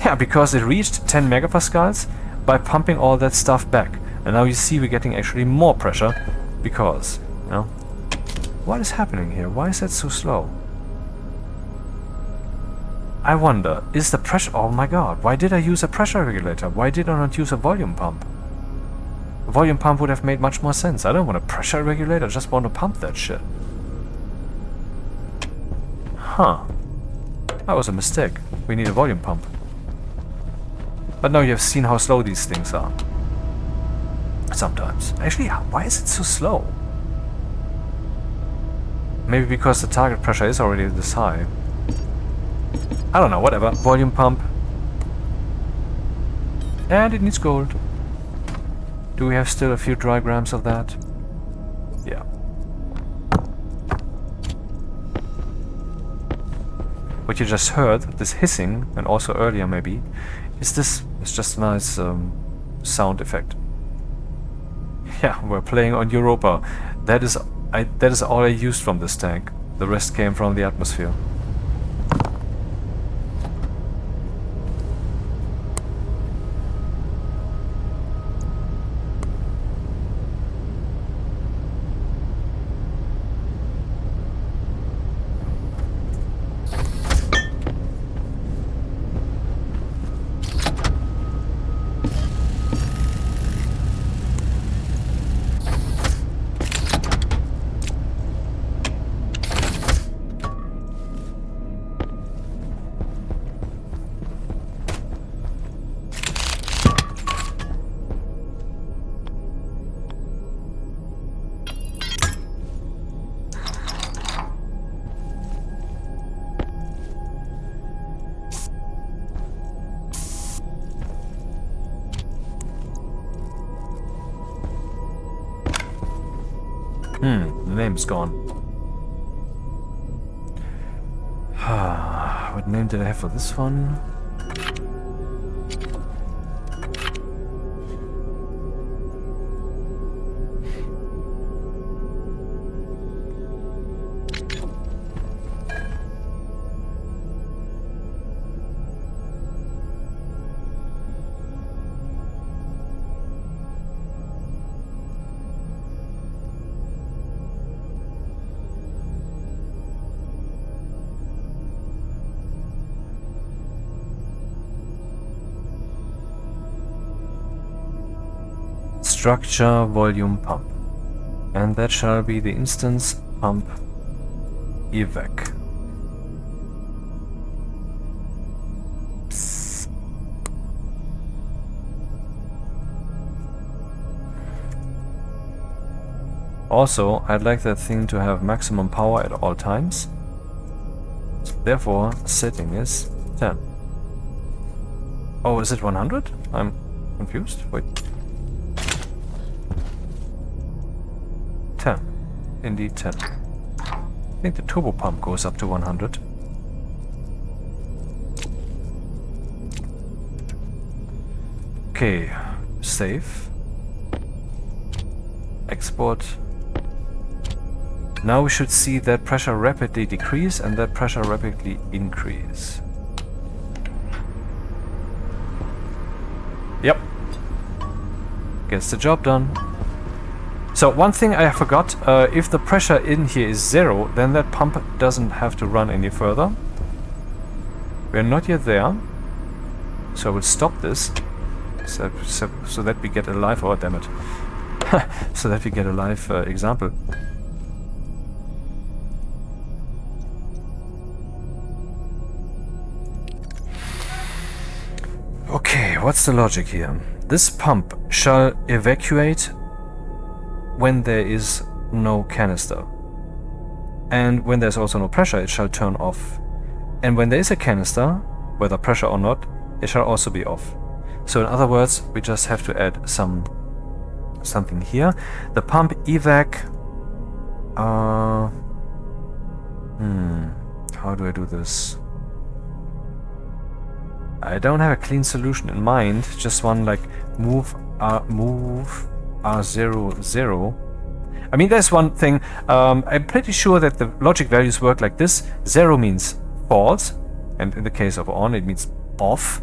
Yeah, because it reached 10 megapascals by pumping all that stuff back. And now you see we're getting actually more pressure because, you know, what is happening here? Why is that so slow? I wonder, is the pressure... Oh my god, why did I use a pressure regulator? Why did I not use a volume pump? A volume pump would have made much more sense. I don't want a pressure regulator, I just want to pump that shit. Huh. That was a mistake. We need a volume pump. But now you've seen how slow these things are. Sometimes. Actually, why is it so slow? Maybe because the target pressure is already this high. I don't know, whatever. Volume pump. And it needs gold. Do we have still a few diagrams of that? Yeah. What you just heard, this hissing, and also earlier maybe, is this. It's just a nice sound effect. Yeah, we're playing on Europa. That is all I used from this tank. The rest came from the atmosphere. The name's gone. What name did I have for this one? Structure volume pump, and that shall be the instance pump evac. Psst. Also, I'd like that thing to have maximum power at all times. So therefore, setting is 10. Oh, is it 100? I'm confused. Wait. 10. Indeed 10. I think the turbo pump goes up to 100. Okay, save. Export. Now we should see that pressure rapidly decrease and that pressure rapidly increase. Yep. Gets the job done. So one thing I forgot, if the pressure in here is 0, then that pump doesn't have to run any further. We're not yet there. So I will stop this. So that we get a live, oh damn it. So that we get a live example. Okay, what's the logic here? This pump shall evacuate when there is no canister. And when there's also no pressure, it shall turn off. And when there is a canister, whether pressure or not, it shall also be off. So in other words, we just have to add something here. The pump evac... how do I do this? I don't have a clean solution in mind, just one like move R0, 0. I mean, there's one thing, I'm pretty sure that the logic values work like this. 0 means false, and in the case of on, it means off.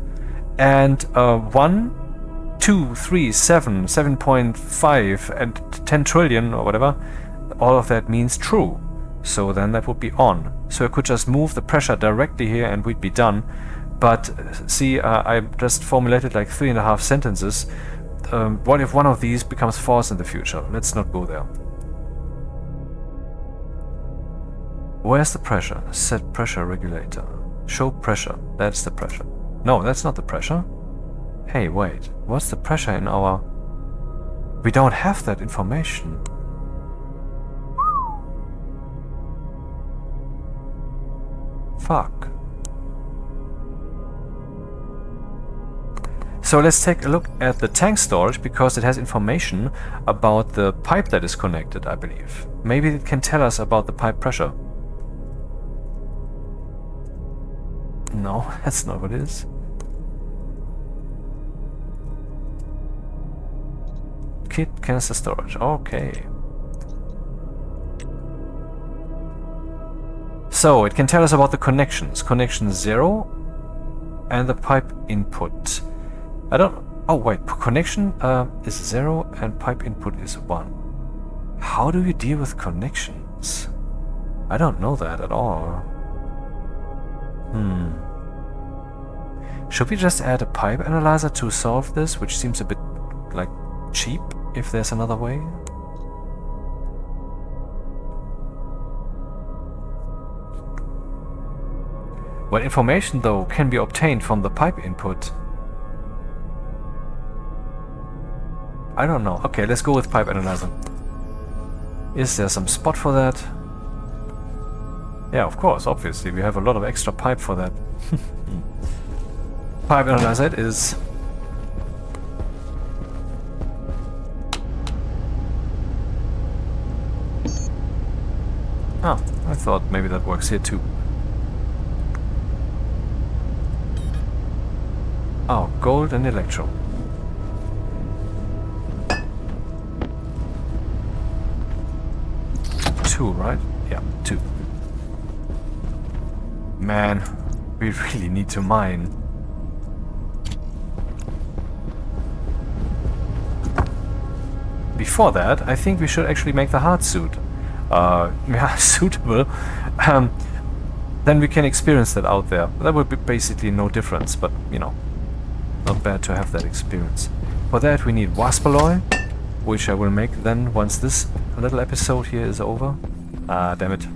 And 1, 2, 3, 7, 7.5, and 10 trillion, or whatever, all of that means true. So then that would be on. So I could just move the pressure directly here and we'd be done. But see, I just formulated like 3.5 sentences. What if one of these becomes false in the future? Let's not go there. Where's the pressure? Set pressure regulator. Show pressure. That's the pressure. No, that's not the pressure. Hey, wait. What's the pressure in our... We don't have that information. Fuck. So let's take a look at the tank storage, because it has information about the pipe that is connected, I believe. Maybe it can tell us about the pipe pressure. No, that's not what it is. Kit canister storage, okay. So it can tell us about the connections. Connection 0 and the pipe input. I don't... Oh wait, connection is 0 and pipe input is 1. How do you deal with connections? I don't know that at all. Should we just add a pipe analyzer to solve this, which seems a bit like cheap, if there's another way? Well, information though can be obtained from the pipe input. I don't know. Okay, let's go with pipe analyzer. Is there some spot for that? Yeah, of course, obviously. We have a lot of extra pipe for that. Pipe analyzer it is. Oh, I thought maybe that works here too. Oh, gold and electro. Two, right? Yeah, 2. Man, we really need to mine. Before that, I think we should actually make the Hardsuit. Yeah, suitable. Then we can experience that out there. That would be basically no difference, but, you know, not bad to have that experience. For that we need Waspaloy, which I will make then once this little episode here is over. Ah, damn it.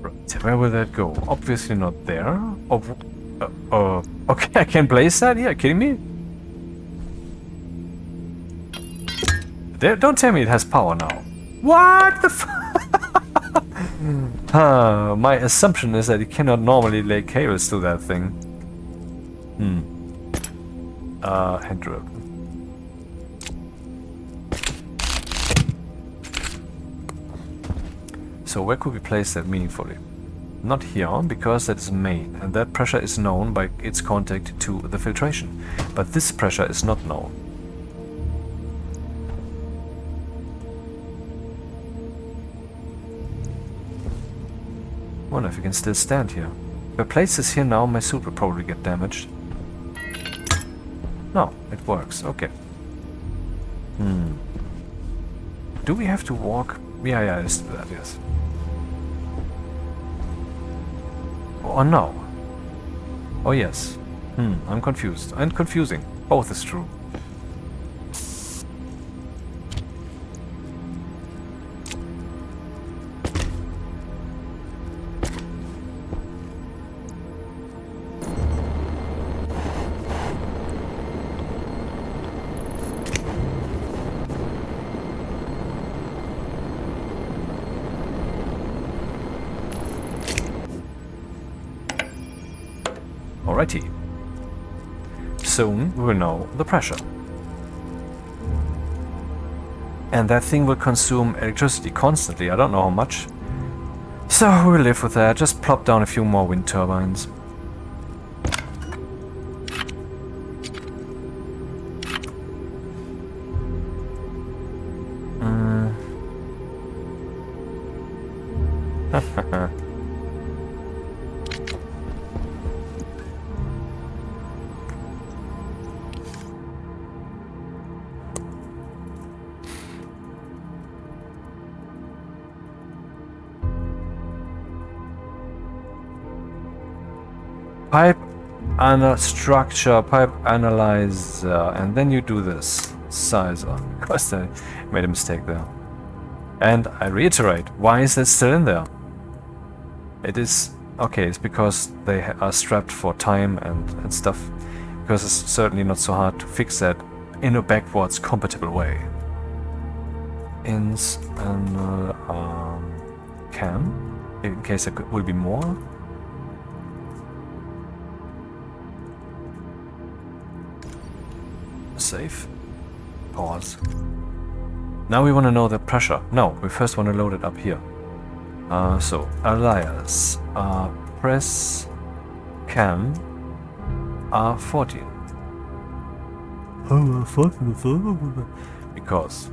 Right, where will that go? Obviously not there. Okay, I can place that? Yeah, kidding me? Don't tell me it has power now. What the my assumption is that you cannot normally lay cables to that thing. Hand drill. So where could we place that meaningfully? Not here, because that is main, and that pressure is known by its contact to the filtration. But this pressure is not known. Wonder if you can still stand here. If I place this here now, my suit will probably get damaged. No, it works. Okay. Do we have to walk? Yeah, let's do that, yes. Oh no. Oh yes. I'm confused. And confusing. Both is true. Alrighty. Soon we will know the pressure. And that thing will consume electricity constantly, I don't know how much. So we'll live with that, just plop down a few more wind turbines. Pipe structure, pipe analyzer, and then you do this. Sizer. Of course I made a mistake there. And I reiterate, why is that still in there? It is... okay, it's because they are strapped for time and stuff. Because it's certainly not so hard to fix that in a backwards compatible way. Ins and cam, in case there will be more. Save. Pause. Now we want to know the pressure. No, we first want to load it up here. So, alias, press cam R14. Because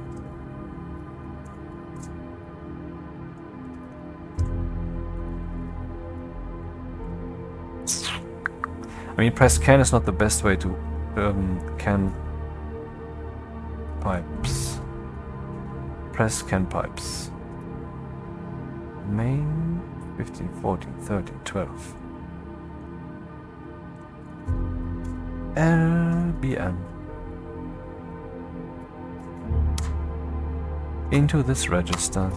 I mean, press can is not the best way to can pipes. Press can pipes. Main 15, 14, 13, 12. LBN. Into this register.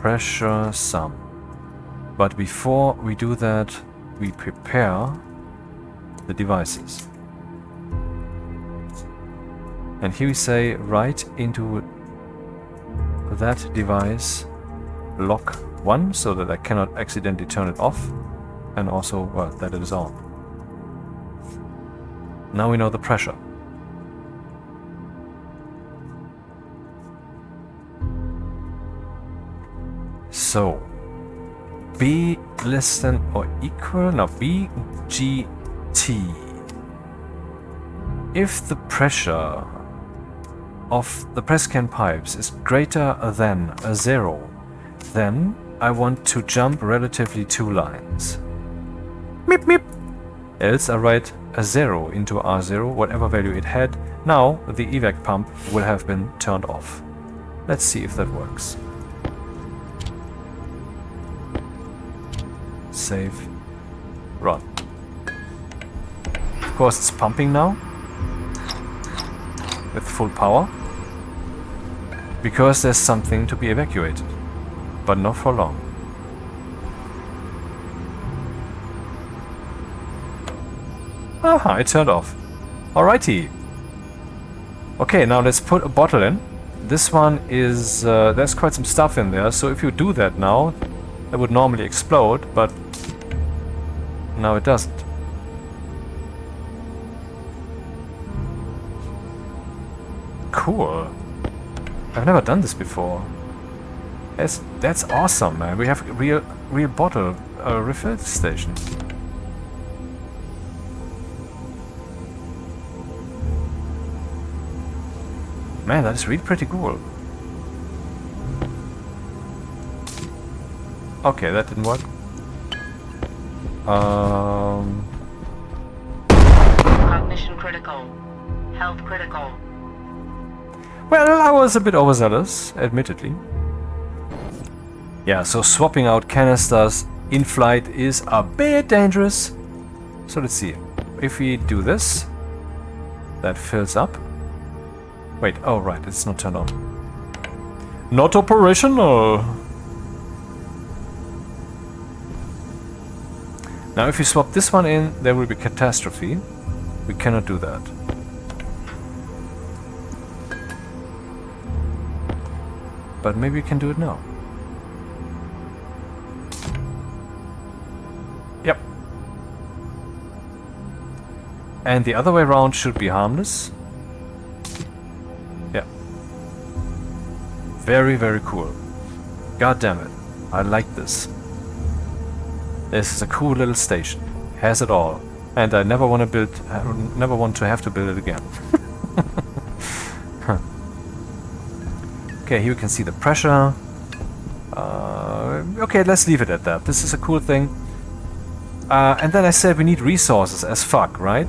Pressure sum. But before we do that, we prepare the devices. And here we say write into that device lock 1 so that I cannot accidentally turn it off, and also, well, that it is on. Now we know the pressure. So B less than or equal, now BGT. If the pressure of the press can pipes is greater than a 0, then I want to jump relatively 2 lines. Meep meep. Else I write a 0 into R0, whatever value it had. Now the evac pump will have been turned off. Let's see if that works. Save. Run. Of course it's pumping now. With full power. Because there's something to be evacuated. But not for long. Aha, it turned off. Alrighty. Okay, now let's put a bottle in. This one is... there's quite some stuff in there, so if you do that now, that would normally explode, but now it doesn't. Cool. I've never done this before. That's awesome, man. We have a real bottle refill station. Man, that is really pretty cool. Okay, that didn't work. Cognition critical. Health critical. Well, I was a bit overzealous, admittedly. Yeah, so swapping out canisters in flight is a bit dangerous. So let's see. If we do this, that fills up. Wait, oh right, it's not turned on. Not operational! Now if you swap this one in, there will be catastrophe. We cannot do that. But maybe we can do it now. Yep. And the other way around should be harmless. Yeah. Very, very cool. God damn it. I like this. This is a cool little station. Has it all. And I never want to never want to have to build it again. Okay, here you can see the pressure. Okay, let's leave it at that. This is a cool thing. And then I said we need resources as fuck, right?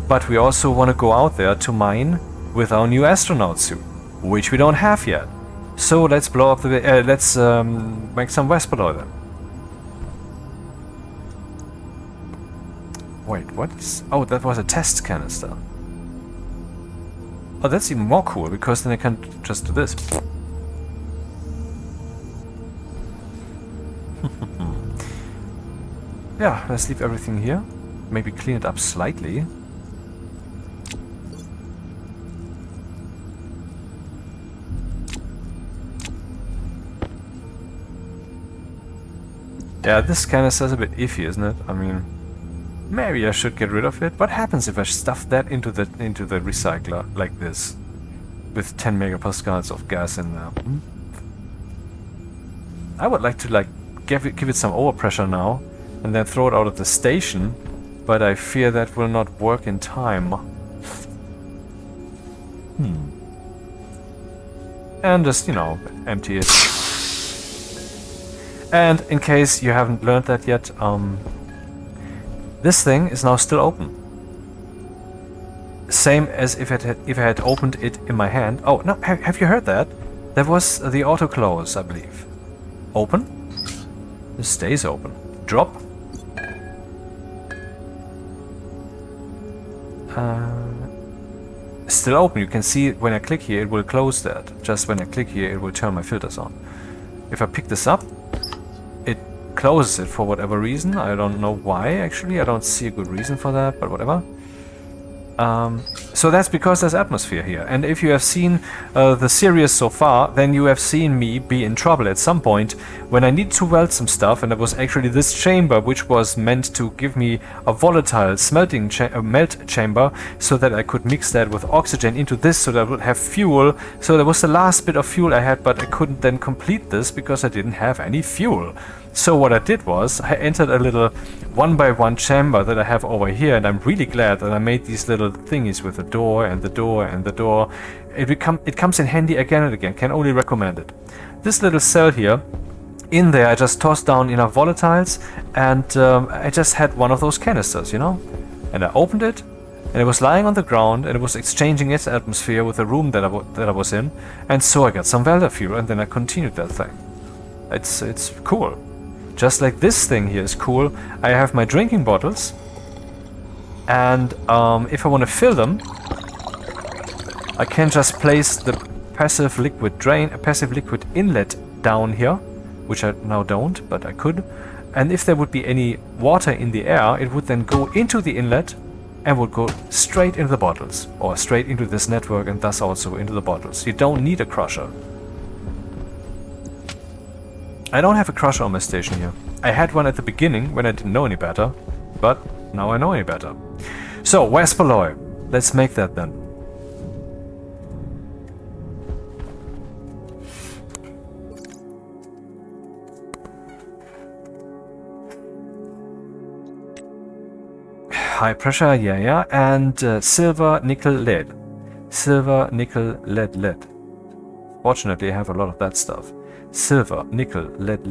But we also want to go out there to mine with our new astronaut suit, which we don't have yet. So let's blow up the... let's make some Waspaloy then. Wait, what is... Oh, that was a test canister. Oh, that's even more cool, because then I can just do this. Yeah, let's leave everything here. Maybe clean it up slightly. Yeah, this canister is a bit iffy, isn't it? I mean, maybe I should get rid of it. What happens if I stuff that into the recycler like this, with 10 megapascals of gas in there? I would like to give it some overpressure now, and then throw it out of the station, but I fear that will not work in time. And just, you know, empty it. And in case you haven't learned that yet, this thing is now still open. Same as if I had opened it in my hand. Oh, no, have you heard that? That was the auto close, I believe. Open. This stays open. Drop. Still open. You can see when I click here, it will close that. Just when I click here, it will turn my filters on. If I pick this up, it closes it for whatever reason. I don't know why, actually. I don't see a good reason for that, but whatever. So that's because there's atmosphere here. And if you have seen the series so far, then you have seen me be in trouble at some point when I needed to weld some stuff, and it was actually this chamber which was meant to give me a volatile smelting melt chamber so that I could mix that with oxygen into this so that I would have fuel. So that was the last bit of fuel I had, but I couldn't then complete this because I didn't have any fuel. So what I did was, I entered a little 1x1 chamber that I have over here, and I'm really glad that I made these little thingies with the door and the door and the door. It comes in handy again and again, can only recommend it. This little cell here, in there I just tossed down enough volatiles, and I just had one of those canisters, you know? And I opened it, and it was lying on the ground, and it was exchanging its atmosphere with the room that I was in, and so I got some Welder fuel, and then I continued that thing. It's cool. Just like this thing here is cool. I have my drinking bottles, and if I want to fill them, I can just place the passive liquid inlet down here, which I now don't, but I could. And if there would be any water in the air, it would then go into the inlet and would go straight into the bottles, or straight into this network and thus also into the bottles. You don't need a crusher. I don't have a crusher on my station here. I had one at the beginning when I didn't know any better, but now I know any better. So, Waspaloy. Let's make that then. High pressure, yeah, and silver, nickel, lead. Silver, nickel, lead. Fortunately, I have a lot of that stuff. Silver, nickel, lead.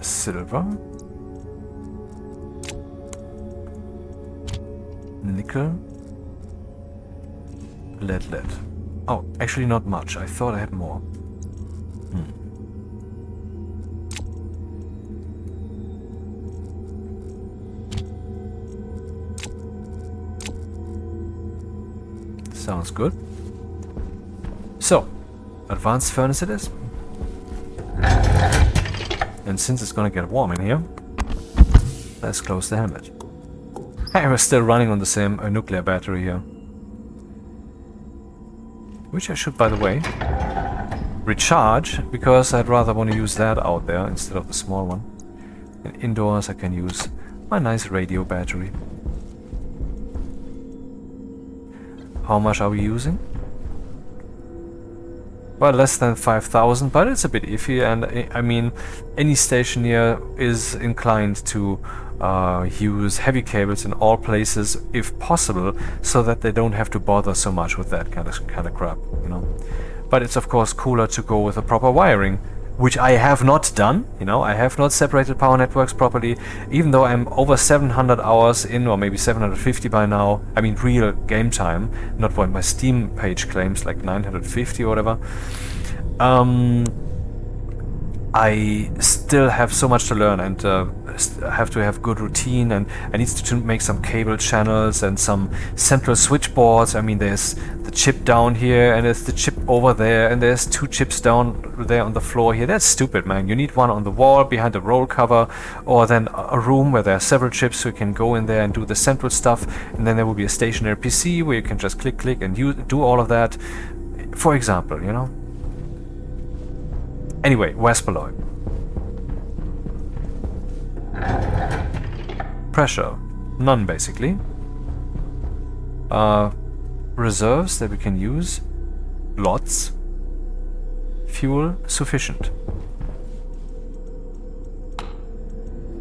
Silver, nickel, lead. Oh, actually not much. I thought I had more. Sounds good. So, advanced furnace it is. And since it's gonna get warm in here, let's close the helmet. Hey, we're still running on the same nuclear battery here. Which I should, by the way, recharge, because I'd rather want to use that out there instead of the small one. And indoors I can use my nice radio battery. How much are we using? Well, less than 5,000, but it's a bit iffy, and I mean, any Stationeer is inclined to use heavy cables in all places if possible, so that they don't have to bother so much with that kind of crap, you know. But it's of course cooler to go with a proper wiring, which I have not done, you know. I have not separated power networks properly, even though I'm over 700 hours in, or maybe 750 by now. I mean real game time, not what my Steam page claims, like 950 or whatever. I still have so much to learn, and have to have good routine, and I need to make some cable channels and some central switchboards. I mean, there's the chip down here, and there's the chip over there, and there's 2 chips down there on the floor here. That's stupid, man. You need one on the wall behind the roll cover, or then a room where there are several chips so you can go in there and do the central stuff, and then there will be a stationary PC where you can just click and do all of that, for example, you know. Anyway, Waspaloy. Pressure. None, basically. Reserves that we can use. Lots. Fuel sufficient.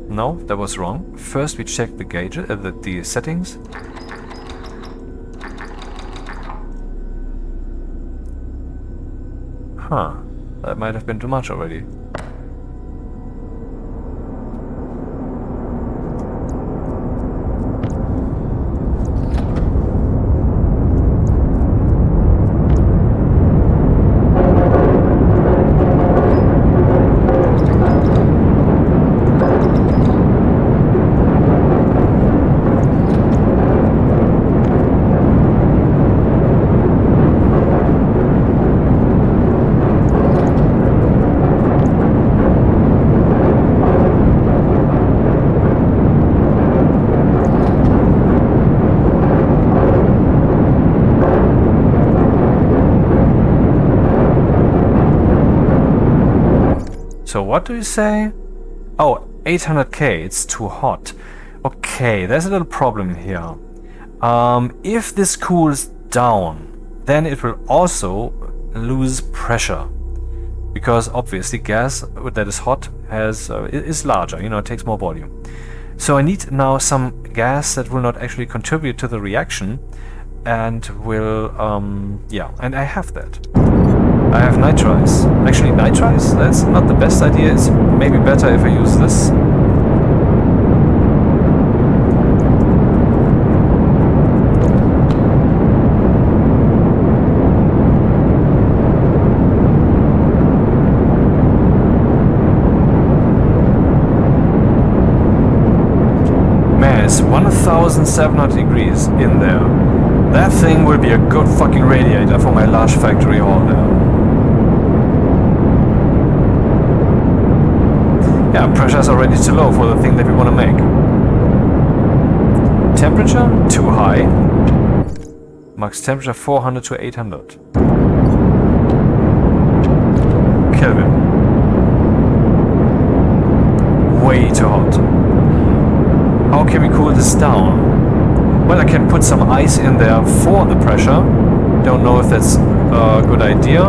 No, that was wrong. First we check the gauges, the settings. Huh. That might have been too much already. So what do you say? Oh, 800k, it's too hot. Okay, there's a little problem here. If this cools down, then it will also lose pressure. Because obviously gas that is hot is larger, you know, it takes more volume. So I need now some gas that will not actually contribute to the reaction, and will, yeah, and I have that. I have nitrize. Actually, nitrize? That's not the best idea. It's maybe better if I use this. Man, it's 1,700 degrees in there. That thing will be a good fucking radiator for my large factory hall there. Yeah, pressure is already too low for the thing that we want to make. Temperature, too high. Max temperature 400 to 800. Kelvin. Way too hot. How can we cool this down? Well, I can put some ice in there for the pressure. Don't know if that's a good idea.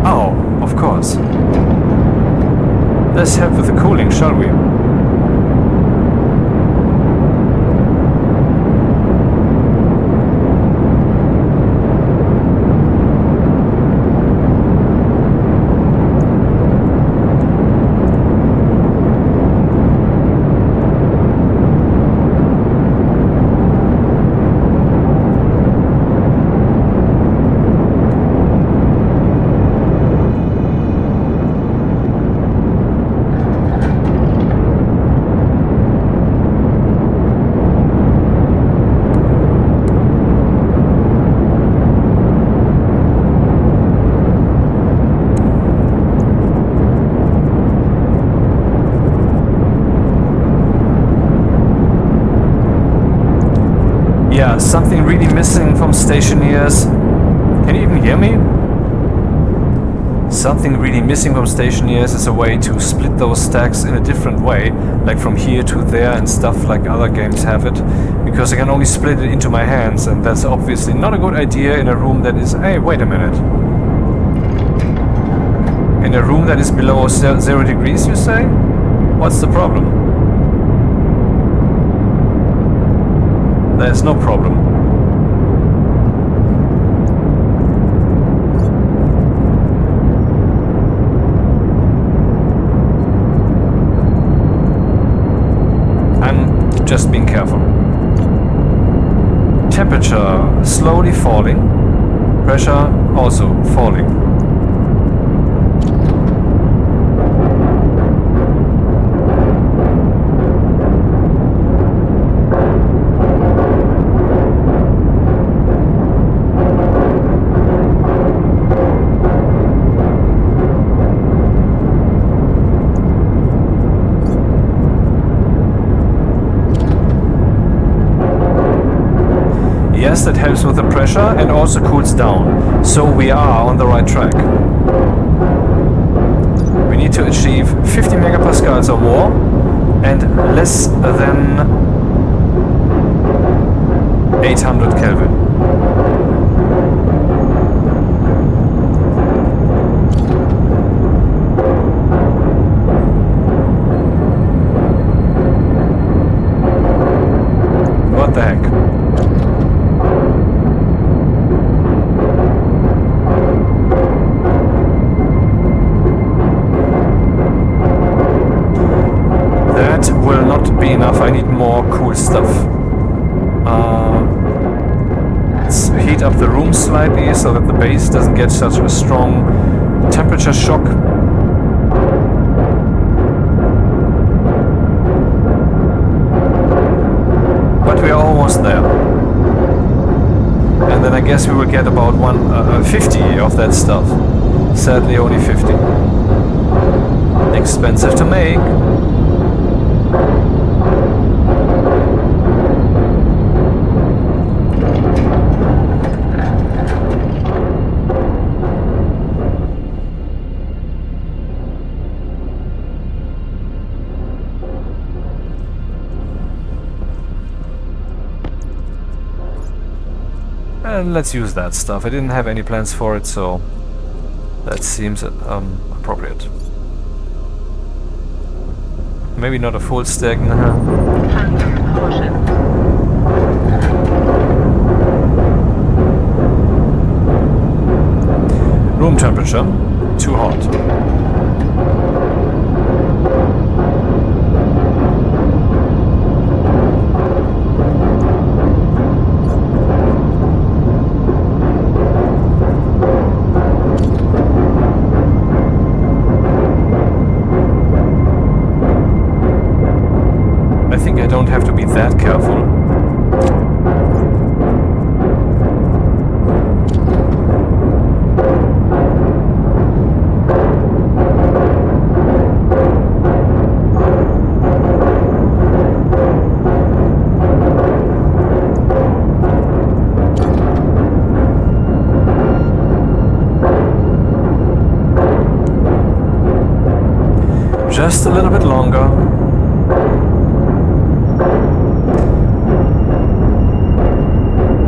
Oh, of course. Let's help with the cooling, shall we? Yeah, something really missing from Stationeers. Can you even hear me? Something really missing from Stationeers is a way to split those stacks in a different way, like from here to there and stuff like other games have it, because I can only split it into my hands, and that's obviously not a good idea in a room that is... Hey, wait a minute. In a room that is below 0 degrees, you say? What's the problem? There's no problem. I'm just being careful. Temperature slowly falling. Pressure also falling. Yes, that helps with the pressure and also cools down. So we are on the right track. We need to achieve 50 megapascals or more and less than 800 Kelvin. What the heck? Will not be enough. I need more cool stuff. Let's heat up the room slightly so that the base doesn't get such a strong temperature shock. But we are almost there. And then I guess we will get about 50 of that stuff. Sadly only 50. Expensive to make. And let's use that stuff. I didn't have any plans for it, so that seems appropriate. Maybe not a full stack. Room temperature, too hot. I don't have to be that careful. Just a little bit longer.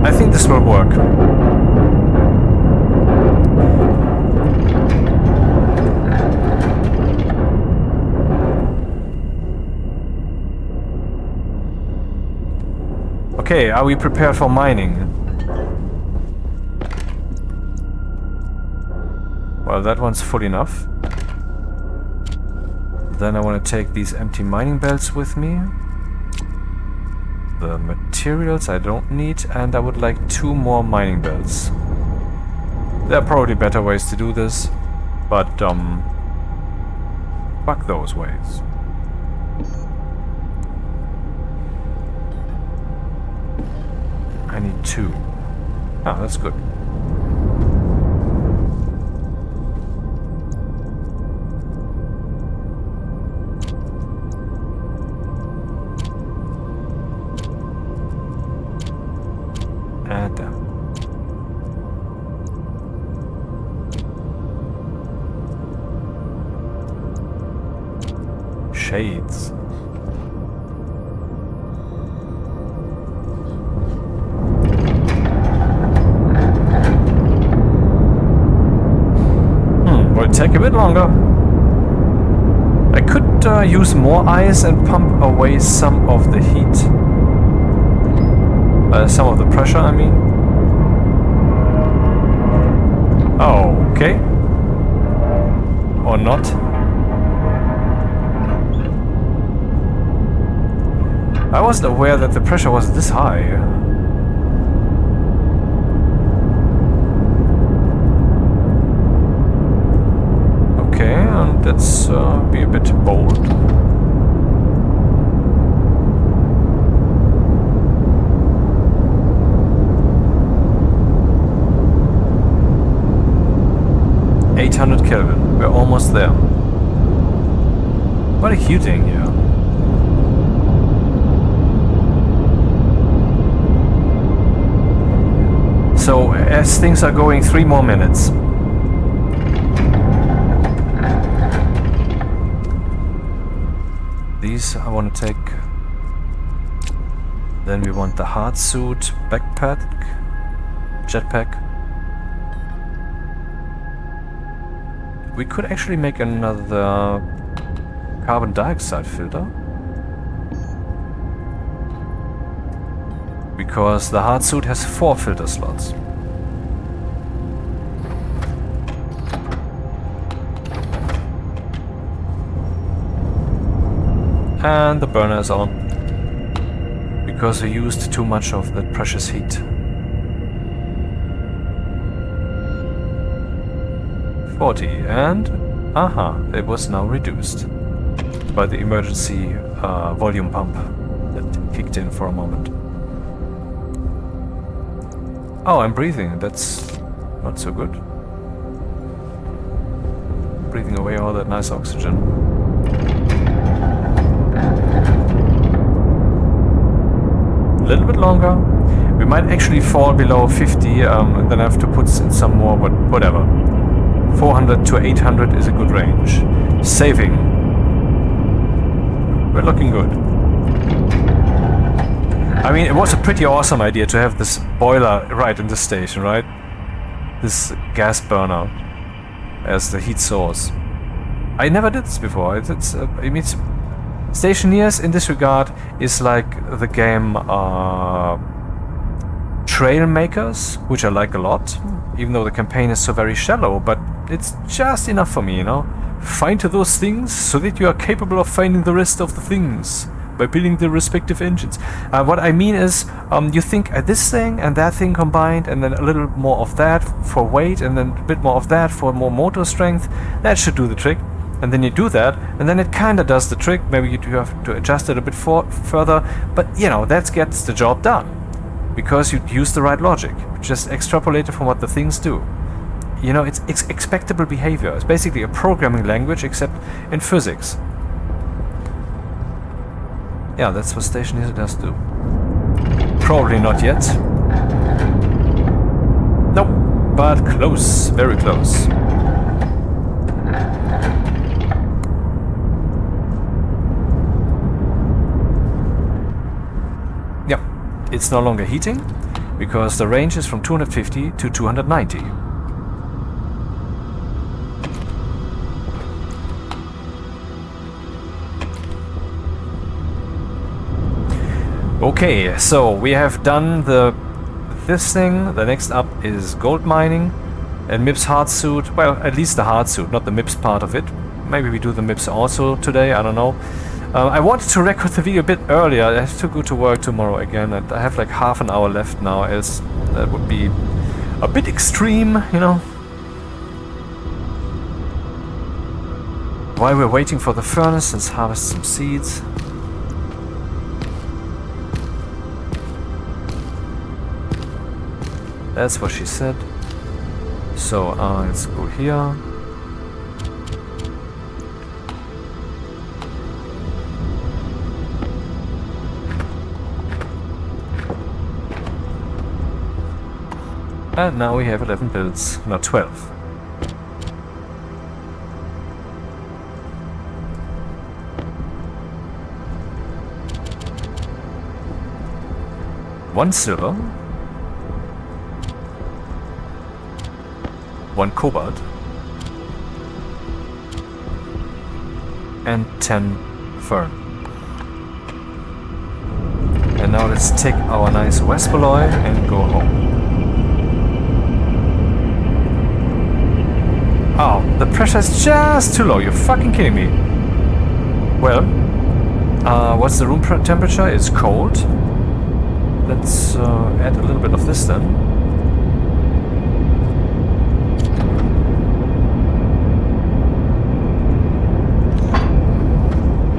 I think this will work. Okay, are we prepared for mining? Well, that one's full enough. Then I want to take these empty mining belts with me. The materials I don't need, and I would like 2 more mining belts. There are probably better ways to do this, but fuck those ways. I need 2. Ah, that's good. And shades. Will take a bit longer. I could use more ice and pump away some of the heat. Some of the pressure, I mean. Oh, okay. Or not. I wasn't aware that the pressure was this high. Okay, and let's be a bit bold. Kelvin. We're almost there. What a heating here. So, as things are going, 3 more minutes. These I want to take. Then we want the Hardsuit, backpack, Jetpack. We could actually make another carbon dioxide filter. Because the Hardsuit has 4 filter slots. And the burner is on. Because we used too much of that precious heat. 40 and... aha, it was now reduced. By the emergency volume pump that kicked in for a moment. Oh, I'm breathing. That's not so good. Breathing away all that nice oxygen. A little bit longer. We might actually fall below 50 and then have to put in some more, but whatever. 400 to 800 is a good range. Saving. We're looking good. I mean, it was a pretty awesome idea to have this boiler right in the station, right? This gas burner as the heat source. I never did this before. I mean, Stationeers in this regard is like the game Trail Makers, which I like a lot, even though the campaign is so very shallow, but it's just enough for me, you know? Find those things so that you are capable of finding the rest of the things by building the respective engines. What I mean is, you think this thing and that thing combined, and then a little more of that for weight, and then a bit more of that for more motor strength. That should do the trick. And then you do that, and then it kinda does the trick. Maybe you do have to adjust it a bit further, but you know, that gets the job done. Because you use the right logic. Just extrapolate it from what the things do. You know, it's expectable behavior. It's basically a programming language, except in physics. Yeah, that's what Stationeers does do. Probably not yet. Nope, but close, very close. it's no longer heating because the range is from 250 to 290. Okay, so we have done this thing. The next up is gold mining and MIPS Hardsuit. Well, at least the Hardsuit, not the MIPS part of it. Maybe we do the MIPS also today, I don't know. I wanted to record the video a bit earlier. I have to go to work tomorrow again, and I have like half an hour left now, else that would be a bit extreme, you know. While we're waiting for the furnace, let's harvest some seeds. That's what she said. So let's go here. And now we have 11 builds, not 12. One silver. One cobalt. And 10 fern. And now let's take our nice Waspaloy and go home. Oh, the pressure is just too low. You're fucking kidding me. Well, what's the room temperature? It's cold. Let's add a little bit of this then.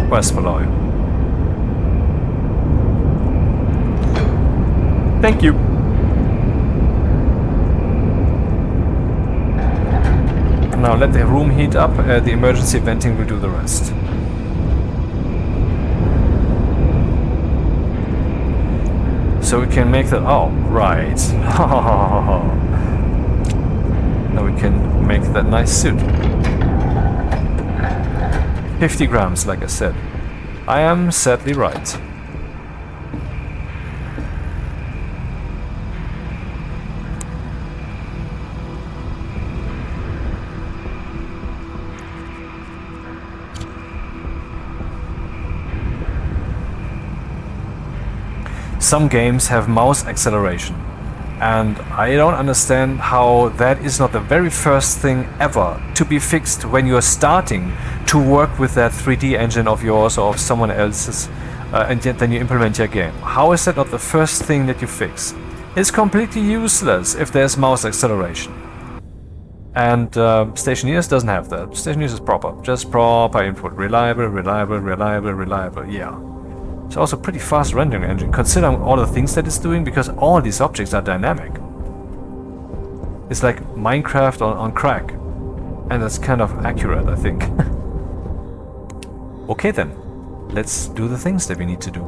Waspaloy. Thank you. Now let the room heat up, the emergency venting will do the rest. So we can make that, oh, right. Now we can make that nice suit. 50 grams, like I said. I am sadly right. Some games have mouse acceleration, and I don't understand how that is not the very first thing ever to be fixed when you're starting to work with that 3D engine of yours or of someone else's, and yet then you implement your game. How is that not the first thing that you fix? It's completely useless if there's mouse acceleration. And Stationeers doesn't have that. Stationeers is proper, just proper input. Reliable, reliable, reliable, reliable, yeah. It's also a pretty fast rendering engine, considering all the things that it's doing, because all these objects are dynamic. It's like Minecraft on crack. And that's kind of accurate, I think. Okay then, let's do the things that we need to do.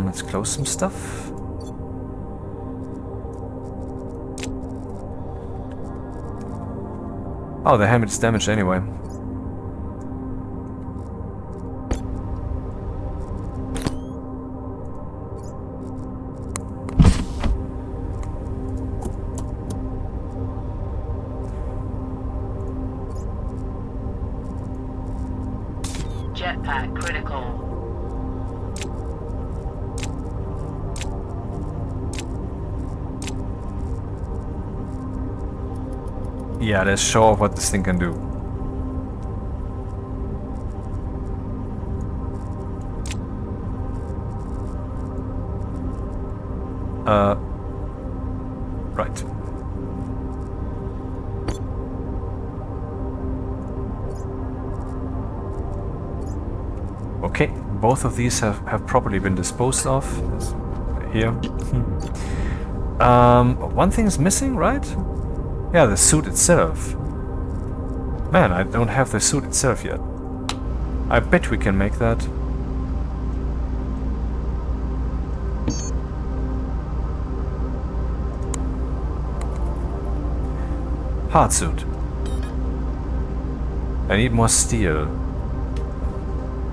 Let's close some stuff. Oh, the helmet is damaged anyway. Jetpack critical. Yeah, let's show off what this thing can do. Right. Okay, both of these have probably been disposed of. Here. One thing's missing, right? Yeah, the suit itself. Man, I don't have the suit itself yet. I bet we can make that. Hardsuit. I need more steel.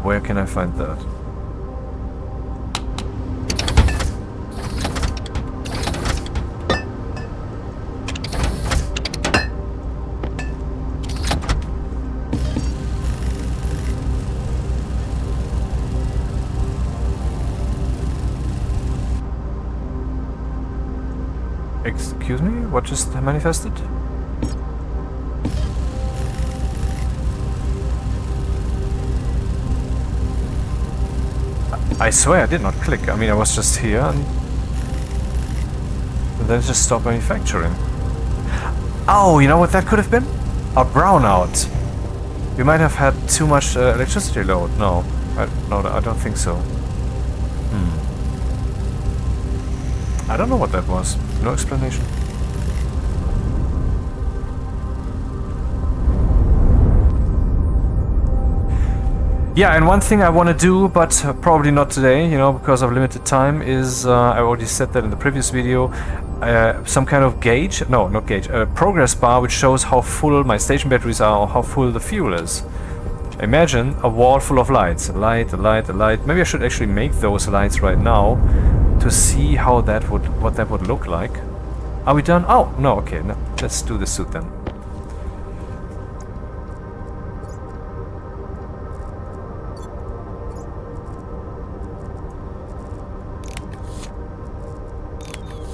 Where can I find that? Excuse me? What just manifested? I swear I did not click. I mean, I was just here and then it just stopped manufacturing. Oh, you know what that could have been? A brownout. We might have had too much electricity load. No, I don't think so. I don't know what that was. No explanation. Yeah, and one thing I want to do, but probably not today, you know, because of limited time, is, I already said that in the previous video, some kind of gauge, no, not gauge, a progress bar which shows how full my station batteries are or how full the fuel is. Imagine a wall full of lights, a light, a light, a light. Maybe I should actually make those lights right now to see how that would, what that would look like. Are we done? Oh, no, okay, no, let's do the suit then.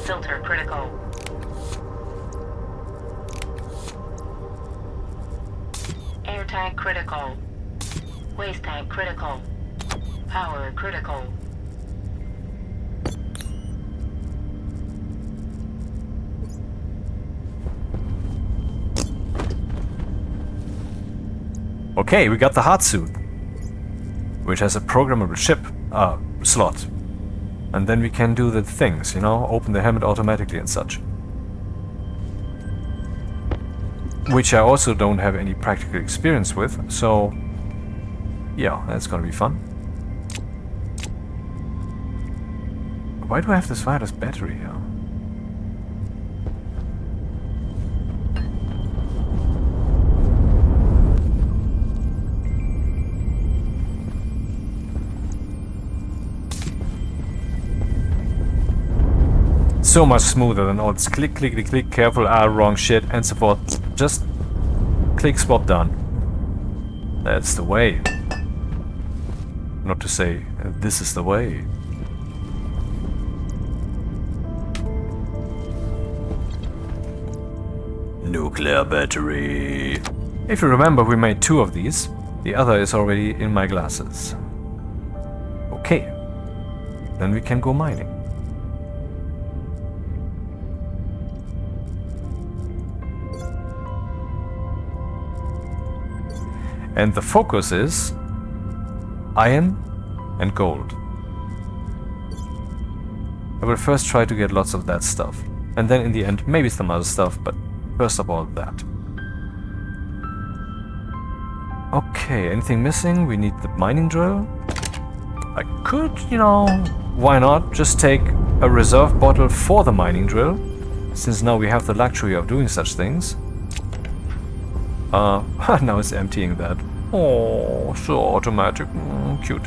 Filter critical. Air tank critical. Waste tank critical. Power critical. Okay, we got the Hardsuit, which has a programmable chip slot. And then we can do the things, you know, open the helmet automatically and such. Which I also don't have any practical experience with, so yeah, that's gonna be fun. Why do I have this wireless battery here? So much smoother than all this click, clickety, click, careful, wrong shit, and so forth. Just click, swap, done. That's the way. Not to say, this is the way. Nuclear battery. If you remember, we made 2 of these. The other is already in my glasses. Okay. Then we can go mining. And the focus is iron and gold. I will first try to get lots of that stuff. And then in the end, maybe some other stuff, but first of all, that. Okay, anything missing? We need the mining drill. I could, you know, why not just take a reserve bottle for the mining drill, since now we have the luxury of doing such things. Now it's emptying that. Oh, so automatic. Cute.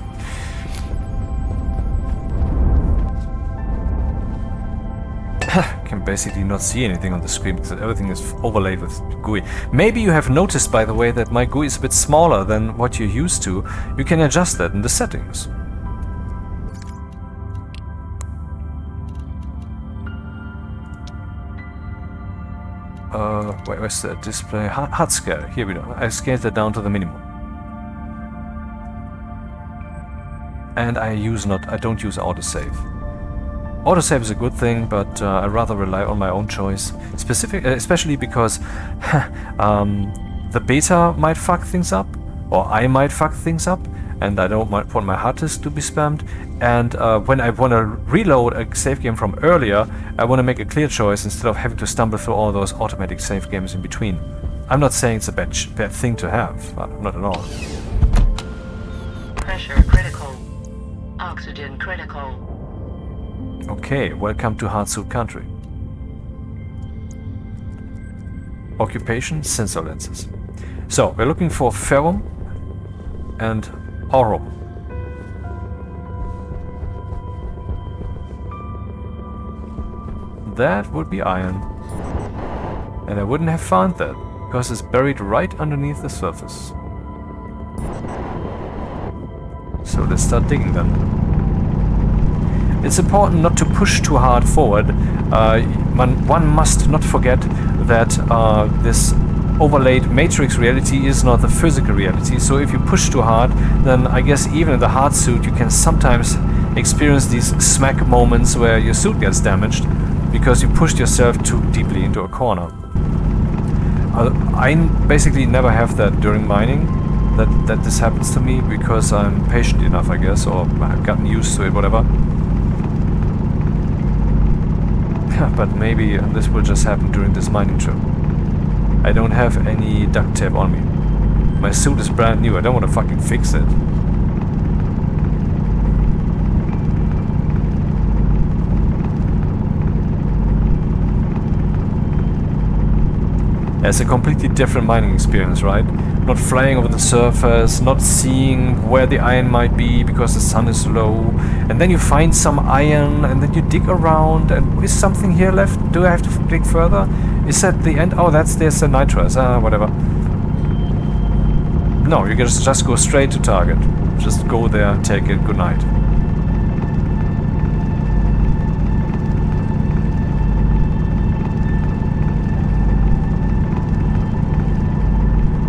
Can basically not see anything on the screen because everything is overlaid with GUI. Maybe you have noticed, by the way, that my GUI is a bit smaller than what you're used to. You can adjust that in the settings. Where's the display? Hard scale. Here we go. I scaled that down to the minimum. And I don't use autosave. Autosave is a good thing, but I rather rely on my own choice. Especially because the beta might fuck things up, or I might fuck things up, and I don't want my hard disk to be spammed. And when I want to reload a save game from earlier, I want to make a clear choice instead of having to stumble through all those automatic save games in between. I'm not saying it's a bad thing to have, not at all. Pressure critical. Oxygen critical. Okay, welcome to Hardsuit country. Occupation, sensor lenses. So, we're looking for ferrum and Horrible. That would be iron. And I wouldn't have found that, because it's buried right underneath the surface. So let's start digging then. It's important not to push too hard forward. One must not forget that this overlaid matrix reality is not the physical reality. So if you push too hard, then I guess even in the Hardsuit you can sometimes experience these smack moments where your suit gets damaged because you pushed yourself too deeply into a corner. I basically never have that during mining, that this happens to me, because I'm patient enough, I guess, or I've gotten used to it, whatever. But maybe this will just happen during this mining trip. I don't have any duct tape on me. My suit is brand new, I don't want to fucking fix it. It's a completely different mining experience, right? Not flying over the surface, not seeing where the iron might be because the sun is low, and then you find some iron and then you dig around, and is something here left? Do I have to dig further? Is that the end? Oh, there's the nitrous, whatever. No, you can just go straight to target. Just go there, take it, good night.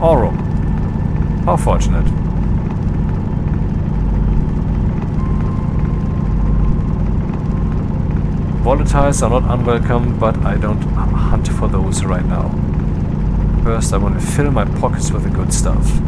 Oro. How fortunate. Volatiles are not unwelcome, but I don't hunt for those right now. First, I want to fill my pockets with the good stuff.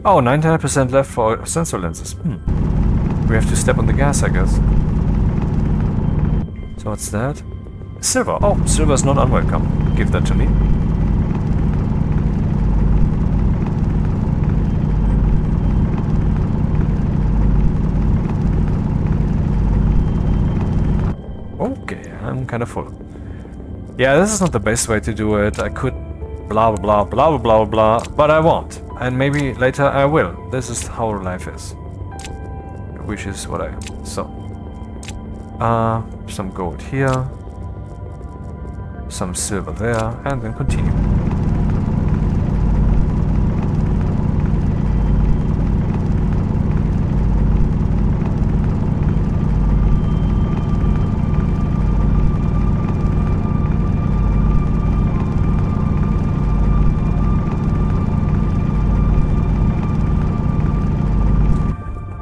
Oh, 99% left for sensor lenses. We have to step on the gas, I guess. So what's that? Silver. Oh, silver is not unwelcome. Give that to me. Okay, I'm kind of full. Yeah, this is not the best way to do it. I could blah blah blah blah blah blah, but I won't. And maybe later I will. This is how life is. Which is what I am. So. Some gold here. Some silver there. And then continue.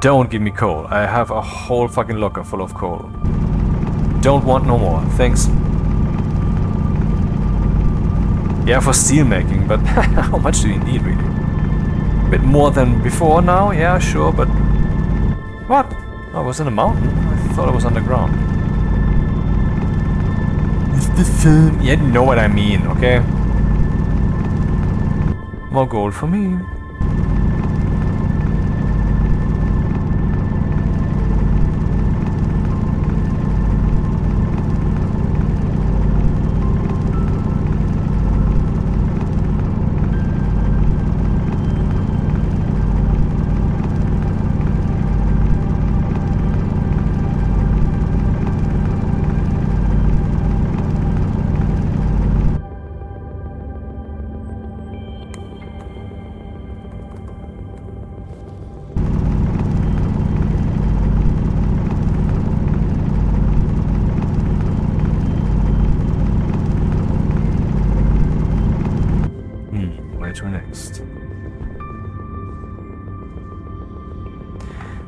Don't give me coal. I have a whole fucking locker full of coal. Don't want no more. Thanks. Yeah, for steel making, but how much do you need really? A bit more than before now? Yeah, sure, but... What? Oh, I was in a mountain? I thought I was underground. Yeah, you know what I mean, okay? More gold for me.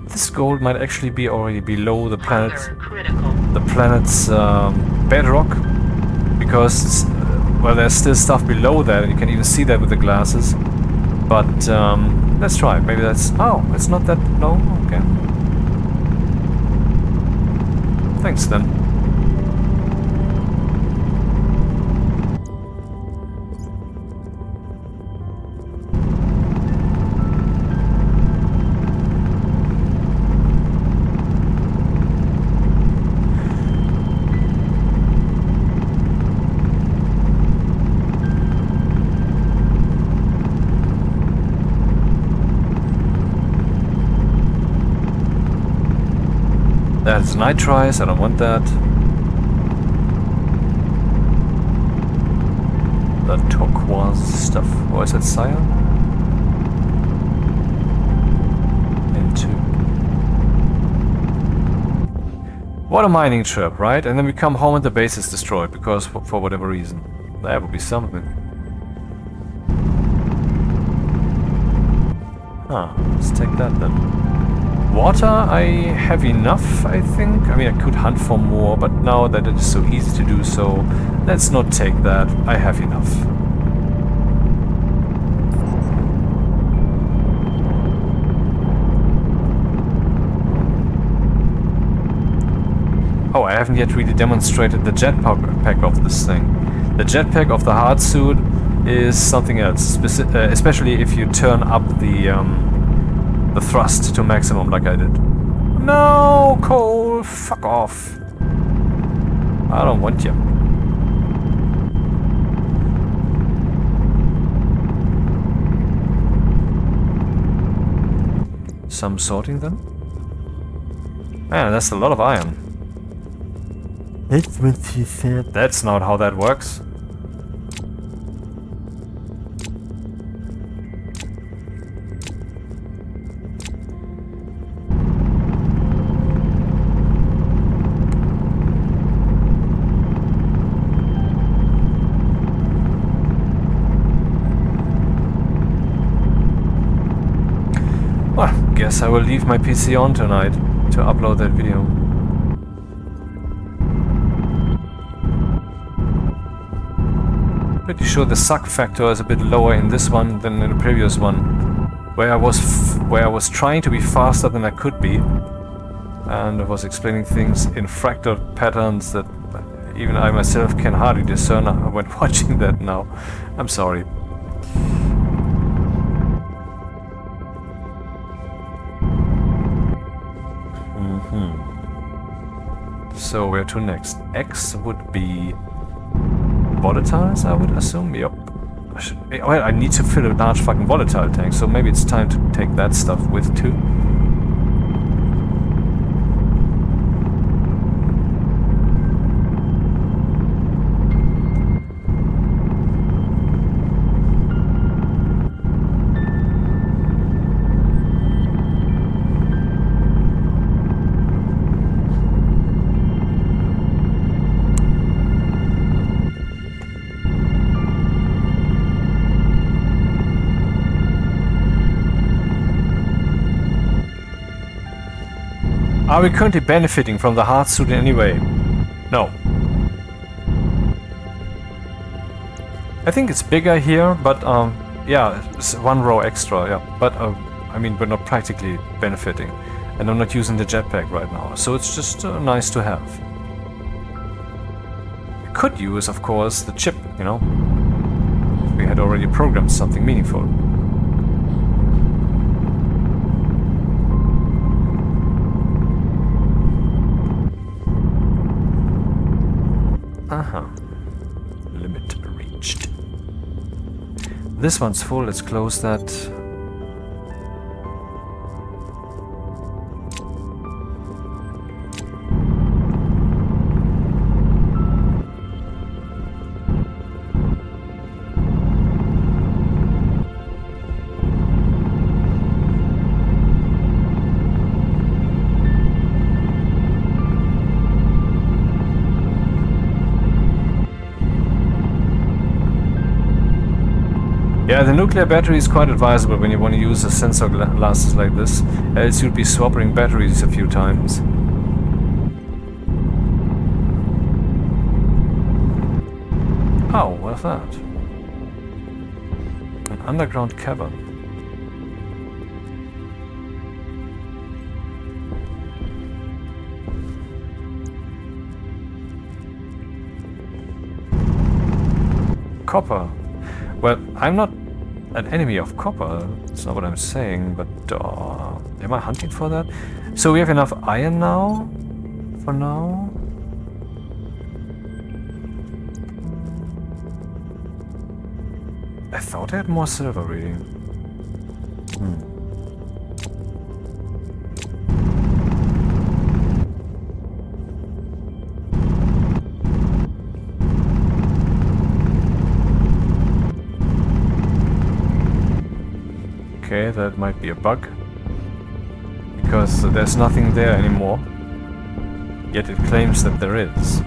This gold might actually be already below the planet's bedrock, because well, there's still stuff below that, and you can even see that with the glasses. But let's try. Maybe that's... Oh, it's not that low. Okay. Thanks then. That's nitrize, I don't want that. The turquoise stuff. Or is that cyan? N2. What a mining trip, right? And then we come home and the base is destroyed because for whatever reason. That would be something. Huh, let's take that then. Water, I have enough, I think. I mean, I could hunt for more, but now that it is so easy to do so, let's not take that. I have enough. Oh, I haven't yet really demonstrated the jetpack of this thing. The jetpack of the Hardsuit is something else, especially if you turn up the thrust to maximum like I did. No, Cole, fuck off. I don't want you. Some sorting then? Man, that's a lot of iron. That's what she said. That's not how that works. Well, guess I will leave my PC on tonight to upload that video. Pretty sure the suck factor is a bit lower in this one than in the previous one, where I was trying to be faster than I could be, and I was explaining things in fractal patterns that even I myself can hardly discern when watching that now. I'm sorry. So where to next? X would be volatiles, I would assume. Yep. Well, I need to fill a large fucking volatile tank, so maybe it's time to take that stuff with too. Are we currently benefiting from the Hardsuit in any way? No. I think it's bigger here, but yeah, it's one row extra, yeah. But I mean, we're not practically benefiting. And I'm not using the jetpack right now, so it's just nice to have. I could use, of course, the chip, you know. We had already programmed something meaningful. Limit reached. This one's full, let's close that. Yeah, the nuclear battery is quite advisable when you want to use a sensor glasses like this, else you'd be swapping batteries a few times. Oh, what's that? An underground cavern. copper. Well, I'm not an enemy of copper. That's not what I'm saying, but am I hunting for that? So we have enough iron now? For now? I thought I had more silver reading. Okay, that might be a bug. Because there's nothing there anymore. Yet it claims that there is.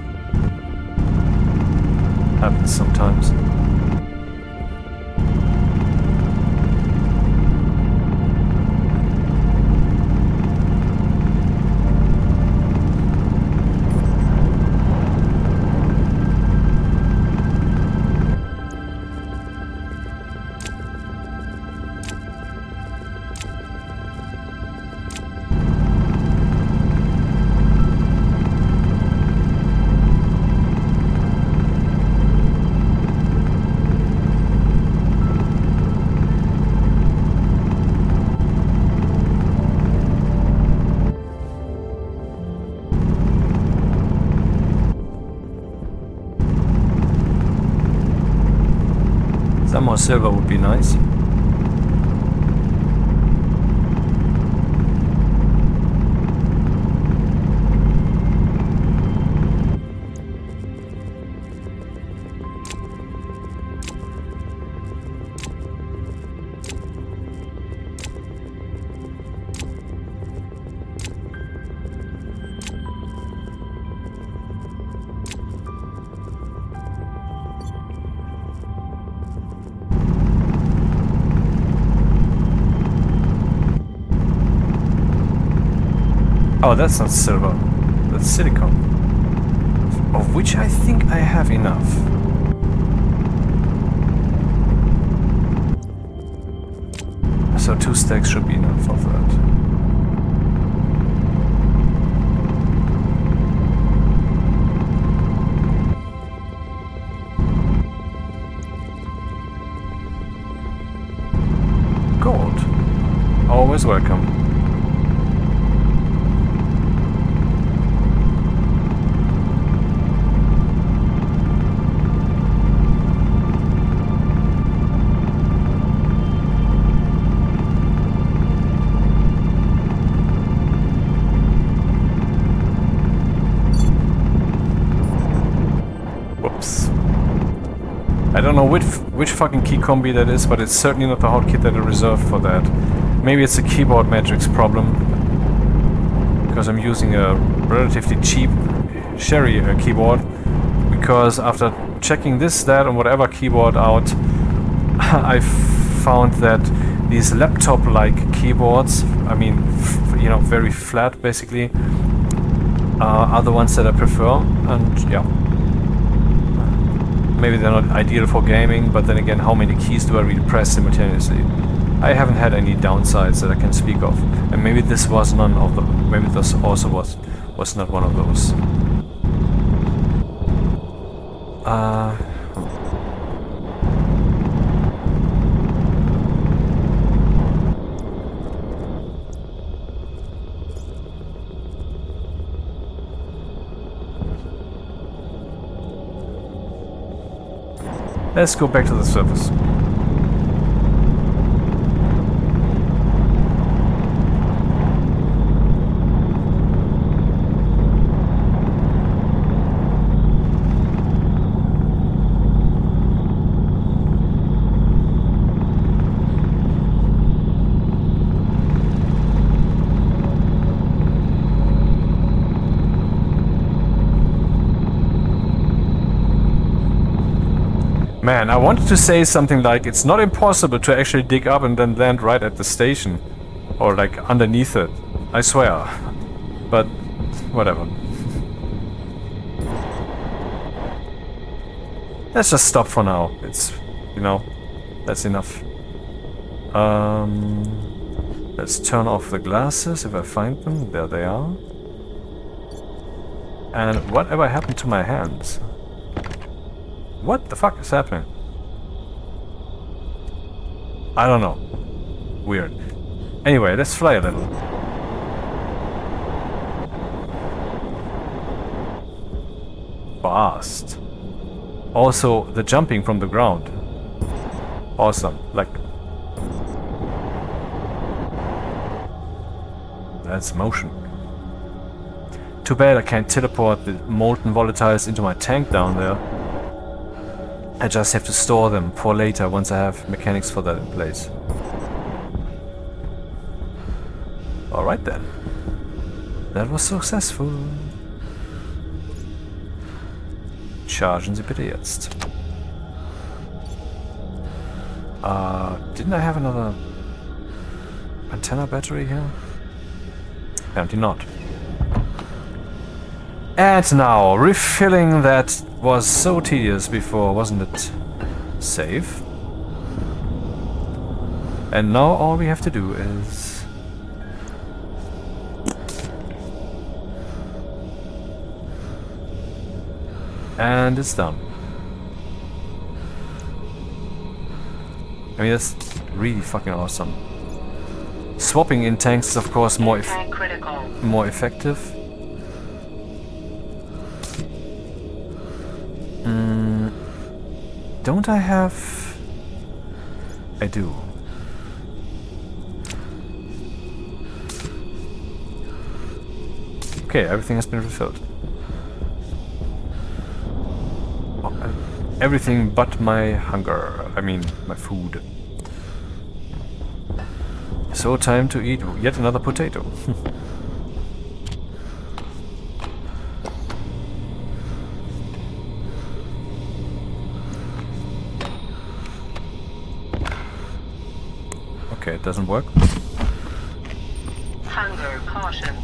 Happens sometimes. Some more silver would be nice. Oh, that's not silver. That's silicon. Of which I think I have enough. So 2 stacks should be enough of that. Gold. Always welcome. I don't know which fucking key combi that is, but it's certainly not the hotkey that I reserved for that. Maybe it's a keyboard matrix problem, because I'm using a relatively cheap Sherry keyboard, because after checking this, that and whatever keyboard out, I found that these laptop-like keyboards, I mean, you know, very flat basically, are the ones that I prefer, and yeah. Maybe they're not ideal for gaming, but then again, how many keys do I really press simultaneously? I haven't had any downsides that I can speak of, and maybe this was none of them. Maybe this also was not one of those. Let's go back to the surface. Man, I wanted to say something like, it's not impossible to actually dig up and then land right at the station. Or like underneath it. I swear. But, whatever. Let's just stop for now. It's, you know, that's enough. Let's turn off the glasses if I find them. There they are. And whatever happened to my hands? What the fuck is happening? I don't know. Weird. Anyway, let's fly a little. Fast. Also, the jumping from the ground. Awesome. Like... That's motion. Too bad I can't teleport the molten volatiles into my tank down there. I just have to store them for later once I have mechanics for that in place. Alright then. That was successful. Chargen Sie bitte jetzt. Didn't I have another antenna battery here? Apparently not. And now, refilling that was so tedious before, wasn't it? Save. And now all we have to do is... And it's done. I mean, that's really fucking awesome. Swapping in tanks is of course more effective. Don't I have... I do. Okay, everything has been refilled. Everything but my hunger. I mean, my food. So time to eat yet another potato. Okay, it doesn't work. Hunger caution.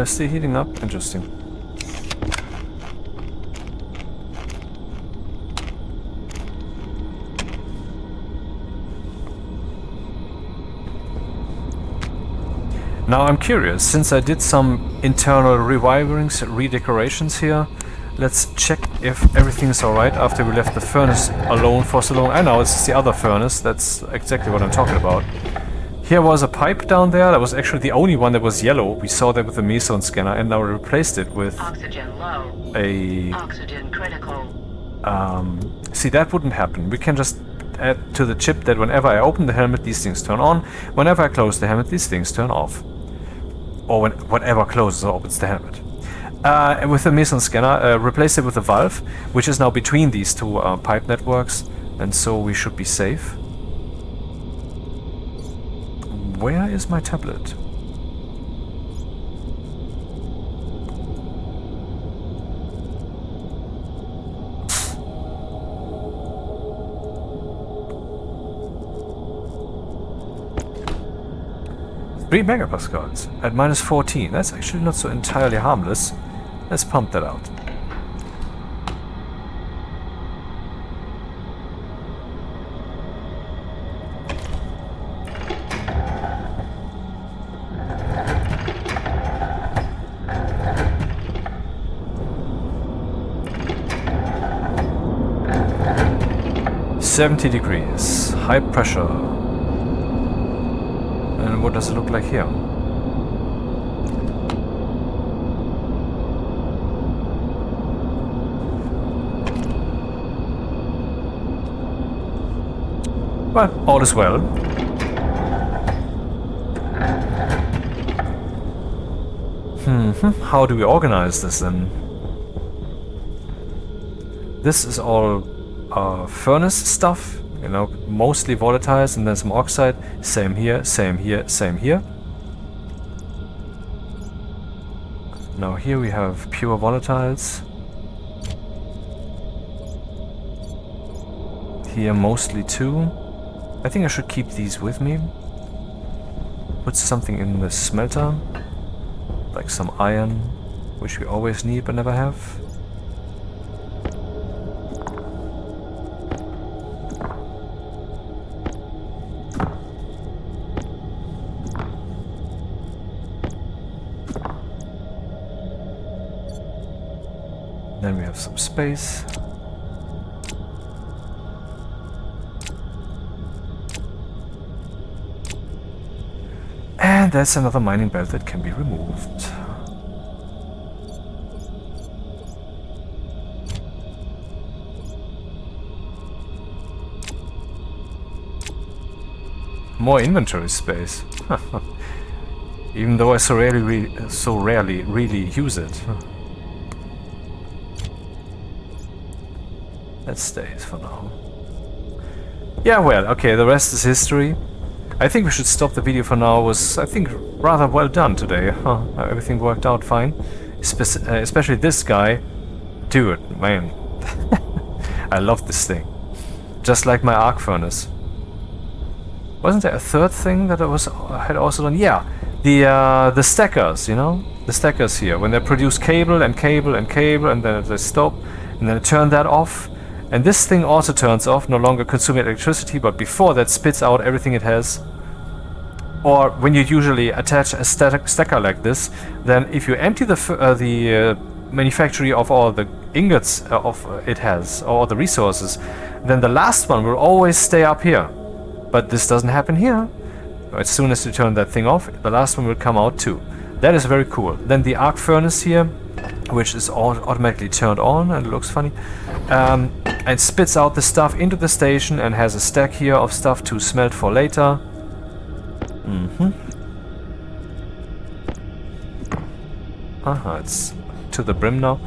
Still heating up. Interesting. Now I'm curious, since I did some internal rewirings, redecorations here, let's check if everything's alright after we left the furnace alone for so long. I know it's the other furnace, that's exactly what I'm talking about. Here was a pipe down there, that was actually the only one that was yellow. We saw that with the meson scanner, and now we replaced it with Oxygen low. a... Oxygen critical. See, that wouldn't happen. We can just add to the chip that whenever I open the helmet, these things turn on. Whenever I close the helmet, these things turn off. Or whatever closes or opens the helmet. And with the meson scanner, replace it with a valve, which is now between these two pipe networks, and so we should be safe. Where is my tablet? Three megapascals at -14. That's actually not so entirely harmless. Let's pump that out. $70°, high pressure. And what does it look like here? Well, all is well. How do we organize this then? This is all furnace stuff, you know, mostly volatiles and then some oxide. Same here, same here, same here. Now here we have pure volatiles. Here mostly too. I think I should keep these with me. Put something in the smelter, like some iron, which we always need but never have. Then we have some space. And that's another mining belt that can be removed. More inventory space. Even though I so rarely really use it. That stays for now. Yeah, well, okay, the rest is history. I think we should stop the video for now. It was, I think, rather well done today. Everything worked out fine. Especially this guy. Dude, man. I love this thing. Just like my arc furnace. Wasn't there a third thing that I had also done? Yeah, the stackers, you know? The stackers here. When they produce cable and cable and cable and then they stop. And then I turn that off. And this thing also turns off, no longer consuming electricity, but before that spits out everything it has. Or when you usually attach a stacker like this, then if you empty the manufactory of all the ingots it has, or all the resources, then the last one will always stay up here. But this doesn't happen here. As soon as you turn that thing off, the last one will come out too. That is very cool. Then the arc furnace here, which is automatically turned on, and it looks funny, and spits out the stuff into the station and has a stack here of stuff to smelt for later. It's to the brim now.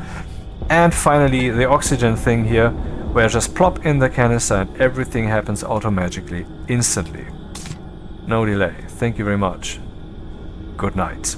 And finally the oxygen thing here, where I just plop in the canister and everything happens automatically, instantly. No delay. Thank you very much. Good night.